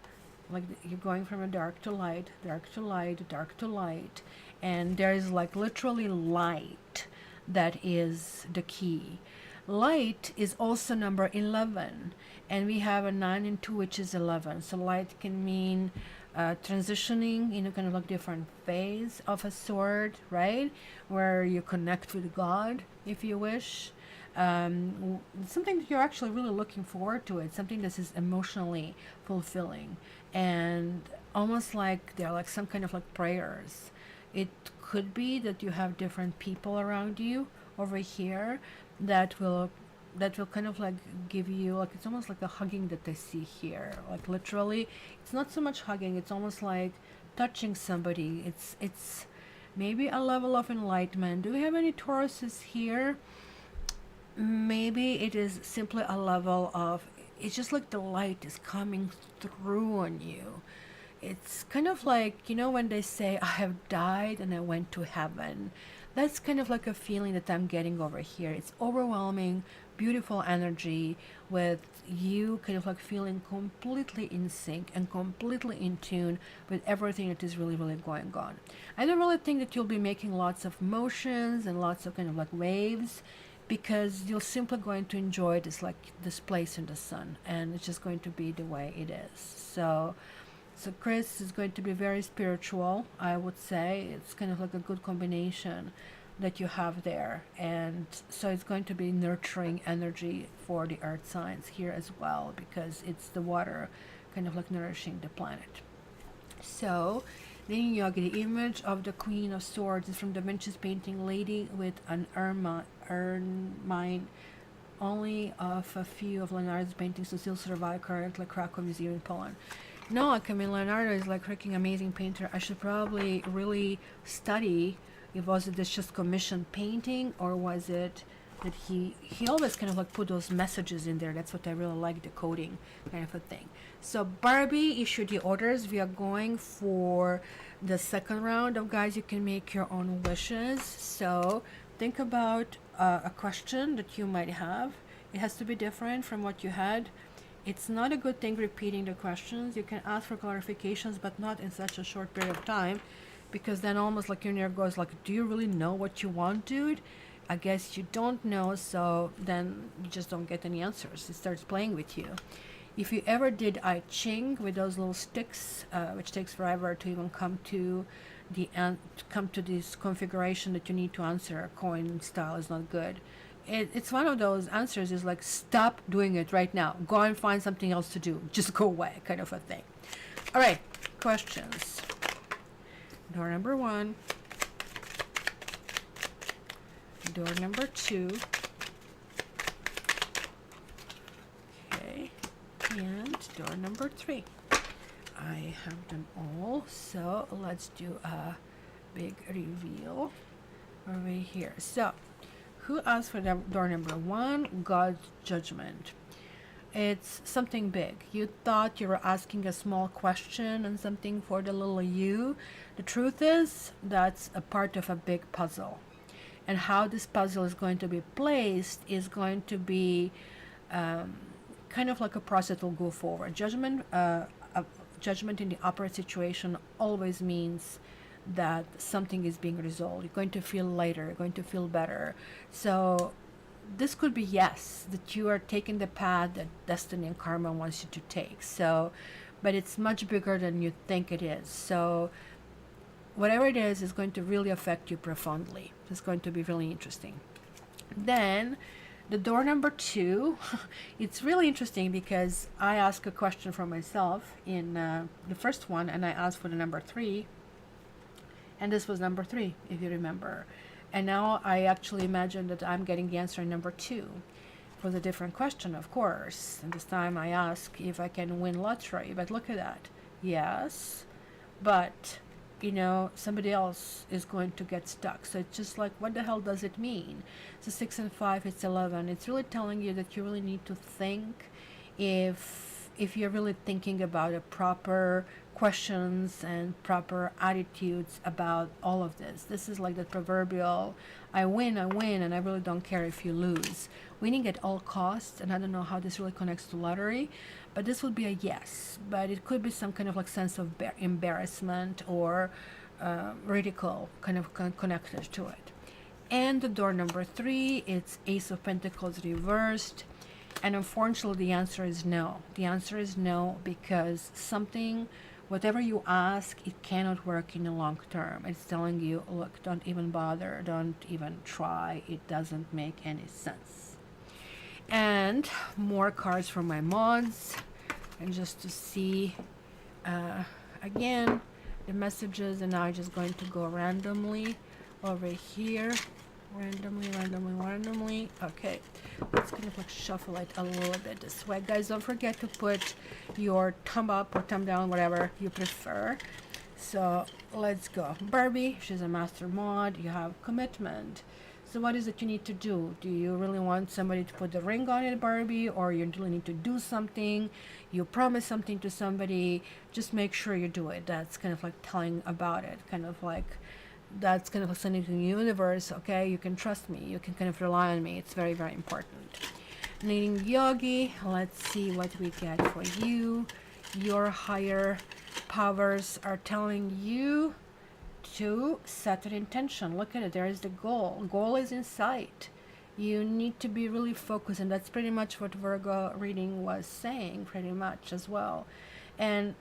like, you're going from a dark to light, dark to light, dark to light, and there is like literally light that is the key. Light is also number 11, and we have a 9 and 2, which is 11. So light can mean transitioning in a kind of like different phase of a sort, right? Where you connect with God, if you wish. Something that you're actually really looking forward to. It something that is emotionally fulfilling, and almost like they're like some kind of like prayers. It could be that you have different people around you over here that will kind of like give you, like, it's almost like a hugging that I see here. Like literally, it's not so much hugging, it's almost like touching somebody. It's maybe a level of enlightenment. Do we have any Tauruses here? Maybe it is simply a level of, it's just like the light is coming through on you. It's kind of like, you know, when they say, I have died and I went to heaven. That's kind of like a feeling that I'm getting over here. It's overwhelming, beautiful energy with you kind of like feeling completely in sync and completely in tune with everything that is really, really going on. I don't really think that you'll be making lots of motions and lots of kind of like waves, because you're simply going to enjoy this, like this place in the sun, and it's just going to be the way it is. So Chris is going to be very spiritual, I would say. It's kind of like a good combination that you have there. And so it's going to be nurturing energy for the earth signs here as well, because it's the water kind of like nourishing the planet. So the Yogi, the image of the Queen of Swords, is from Da Vinci's painting Lady with an ermine. Only of a few of Leonardo's paintings to still survive currently Krakow Museum in Poland. No, I mean, Leonardo is like freaking amazing painter. I should probably really study if was it this just commissioned painting, or was it that he always kind of like put those messages in there. That's what I really like, the coding kind of a thing. So Barbie issued the orders. We are going for the second round of, guys, you can make your own wishes. So think about a question that you might have. It has to be different from what you had. It's not a good thing repeating the questions. You can ask for clarifications, but not in such a short period of time, because then almost like your nerve goes like, do you really know what you want, dude? I guess you don't know, so then you just don't get any answers. It starts playing with you. If you ever did I Ching with those little sticks, which takes forever to even come to this configuration that you need to answer, a coin style is not good. It's one of those answers is like, stop doing it right now. Go and find something else to do. Just go away, kind of a thing. All right, questions. Door number 1. Door number 2. Okay, and door number 3. I have them all, so let's do a big reveal over here. So, who asked for door number 1? God's judgment. It's something big. You thought you were asking a small question and something for the little you. The truth is, that's a part of a big puzzle. And how this puzzle is going to be placed is going to be kind of like a process that will go forward. Judgment in the opposite situation always means that something is being resolved. You're going to feel lighter, you're going to feel better. So this could be, yes, that you are taking the path that destiny and karma wants you to take. So, but it's much bigger than you think it is. So whatever it is going to really affect you profoundly. It's going to be really interesting. Then the door number 2, it's really interesting because I asked a question for myself in the first one, and I asked for the number 3. And this was number 3, if you remember. And now I actually imagine that I'm getting the answer number 2 for the different question, of course. And this time I ask if I can win lottery. But look at that. Yes, but somebody else is going to get stuck. So it's just like, what the hell does it mean? So 6 and 5, it's 11. It's really telling you that you really need to think if you're really thinking about a proper questions and proper attitudes about all of this. This is like the proverbial, I win, and I really don't care if you lose. Winning at all costs, and I don't know how this really connects to lottery, but this would be a yes. But it could be some kind of like sense of embarrassment or ridicule kind of connected to it. And the door number 3, it's Ace of Pentacles reversed. And unfortunately, the answer is no. The answer is no, because whatever you ask, it cannot work in the long term. It's telling you, look, don't even bother, don't even try. It doesn't make any sense. And more cards from my mods. And just to see, again, the messages, and now I'm just going to go randomly over here. Randomly. Okay, let's kind of like shuffle it a little bit this way. Guys, don't forget to put your thumb up or thumb down, whatever you prefer. So let's go. Barbie, she's a master mod. You have commitment. So what is it you need to do? Do you really want somebody to put the ring on it, Barbie, or you really need to do something? You promise something to somebody. Just make sure you do it. That's kind of like telling about it. Kind of like that's kind of sending to the universe, okay, you can trust me, you can kind of rely on me. It's very, very important. Needing Yogi, let's see what we get for you. Your higher powers are telling you to set an intention. Look at it, there is the goal. Goal is in sight. You need to be really focused, and that's pretty much what Virgo reading was saying, pretty much as well. And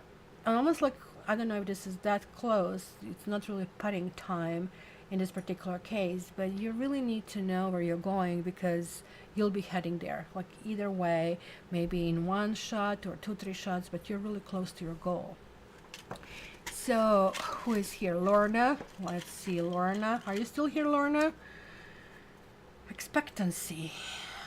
almost like, I don't know if this is that close. It's not really putting time in this particular case, but you really need to know where you're going, because you'll be heading there. Like either way, maybe in one shot or 2-3 shots, but you're really close to your goal. So who is here? Lorna. Let's see, Lorna. Are you still here, Lorna? Expectancy.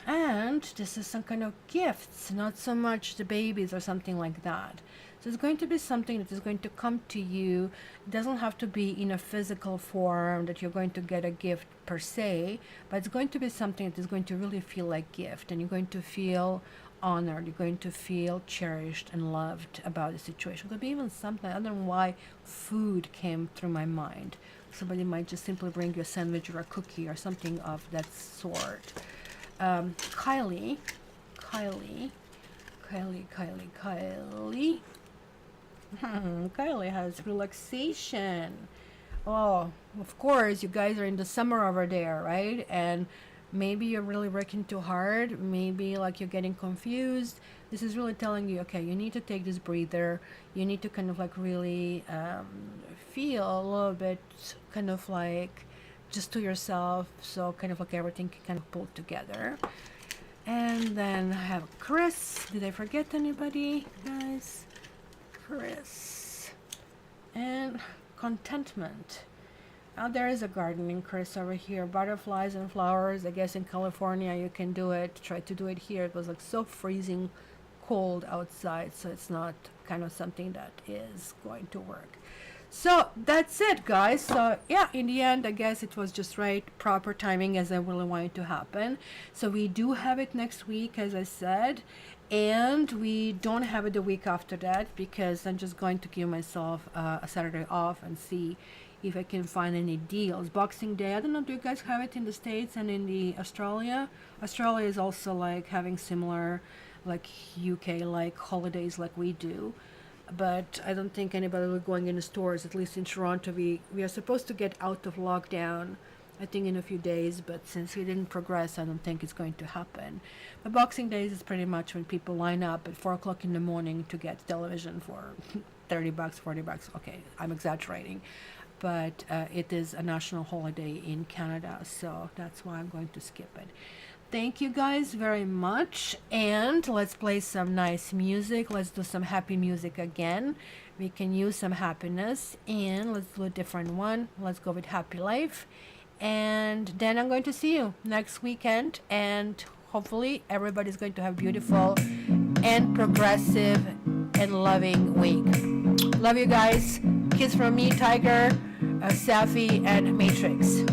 And this is some kind of gifts, not so much the babies or something like that. So it's going to be something that is going to come to you. It doesn't have to be in a physical form that you're going to get a gift per se, but it's going to be something that is going to really feel like gift, and you're going to feel honored, you're going to feel cherished and loved about the situation. It could be even something, I don't know why food came through my mind. Somebody might just simply bring you a sandwich or a cookie or something of that sort. Kylie. Kylie has relaxation. Oh, of course, you guys are in the summer over there, right? And maybe you're really working too hard. Maybe like you're getting confused. This is really telling you, okay, you need to take this breather. You need to kind of like really feel a little bit kind of like just to yourself. So kind of like everything can kind of pull together. And then I have Chris. Did I forget anybody, guys? Chris. And contentment. Now there is a gardening, Chris, over here. Butterflies and flowers. I guess in California you can do it. Try to do it here. It was like so freezing cold outside, so it's not kind of something that is going to work. So that's it, guys. So yeah, in the end, I guess it was just right, proper timing, as I really wanted to happen. So we do have it next week, as I said, and we don't have it the week after that, because I'm just going to give myself a Saturday off and see if I can find any deals. Boxing Day, I don't know, do you guys have it in the States and in the Australia? Australia is also like having similar like UK like holidays like we do. But I don't think anybody will be going in the stores, at least in Toronto. We are supposed to get out of lockdown, I think, in a few days, but since we didn't progress, I don't think it's going to happen. But Boxing Days is pretty much when people line up at 4 o'clock in the morning to get television for $30, $40. Okay, I'm exaggerating. But it is a national holiday in Canada, so that's why I'm going to skip it. Thank you guys very much, and let's play some nice music. Let's do some happy music again. We can use some happiness, and let's do a different one. Let's go with Happy Life, And then I'm going to see you next weekend, and hopefully everybody's going to have beautiful and progressive and loving week. Love you guys. Kiss from me, Tiger, Safi, and Matrix.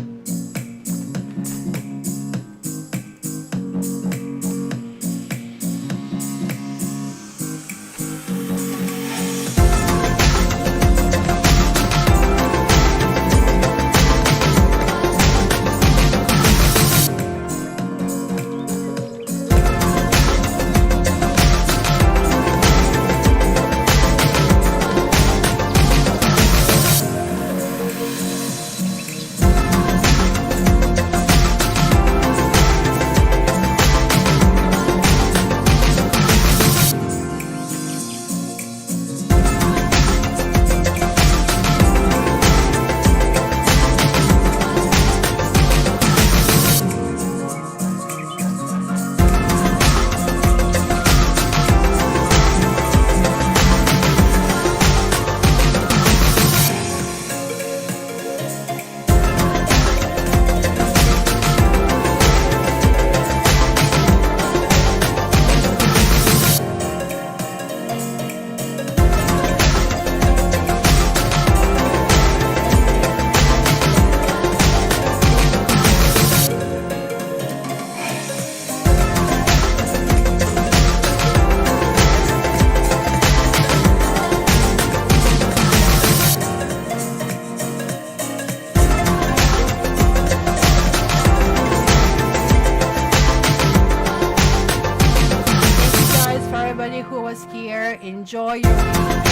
Who was here. Enjoy your week.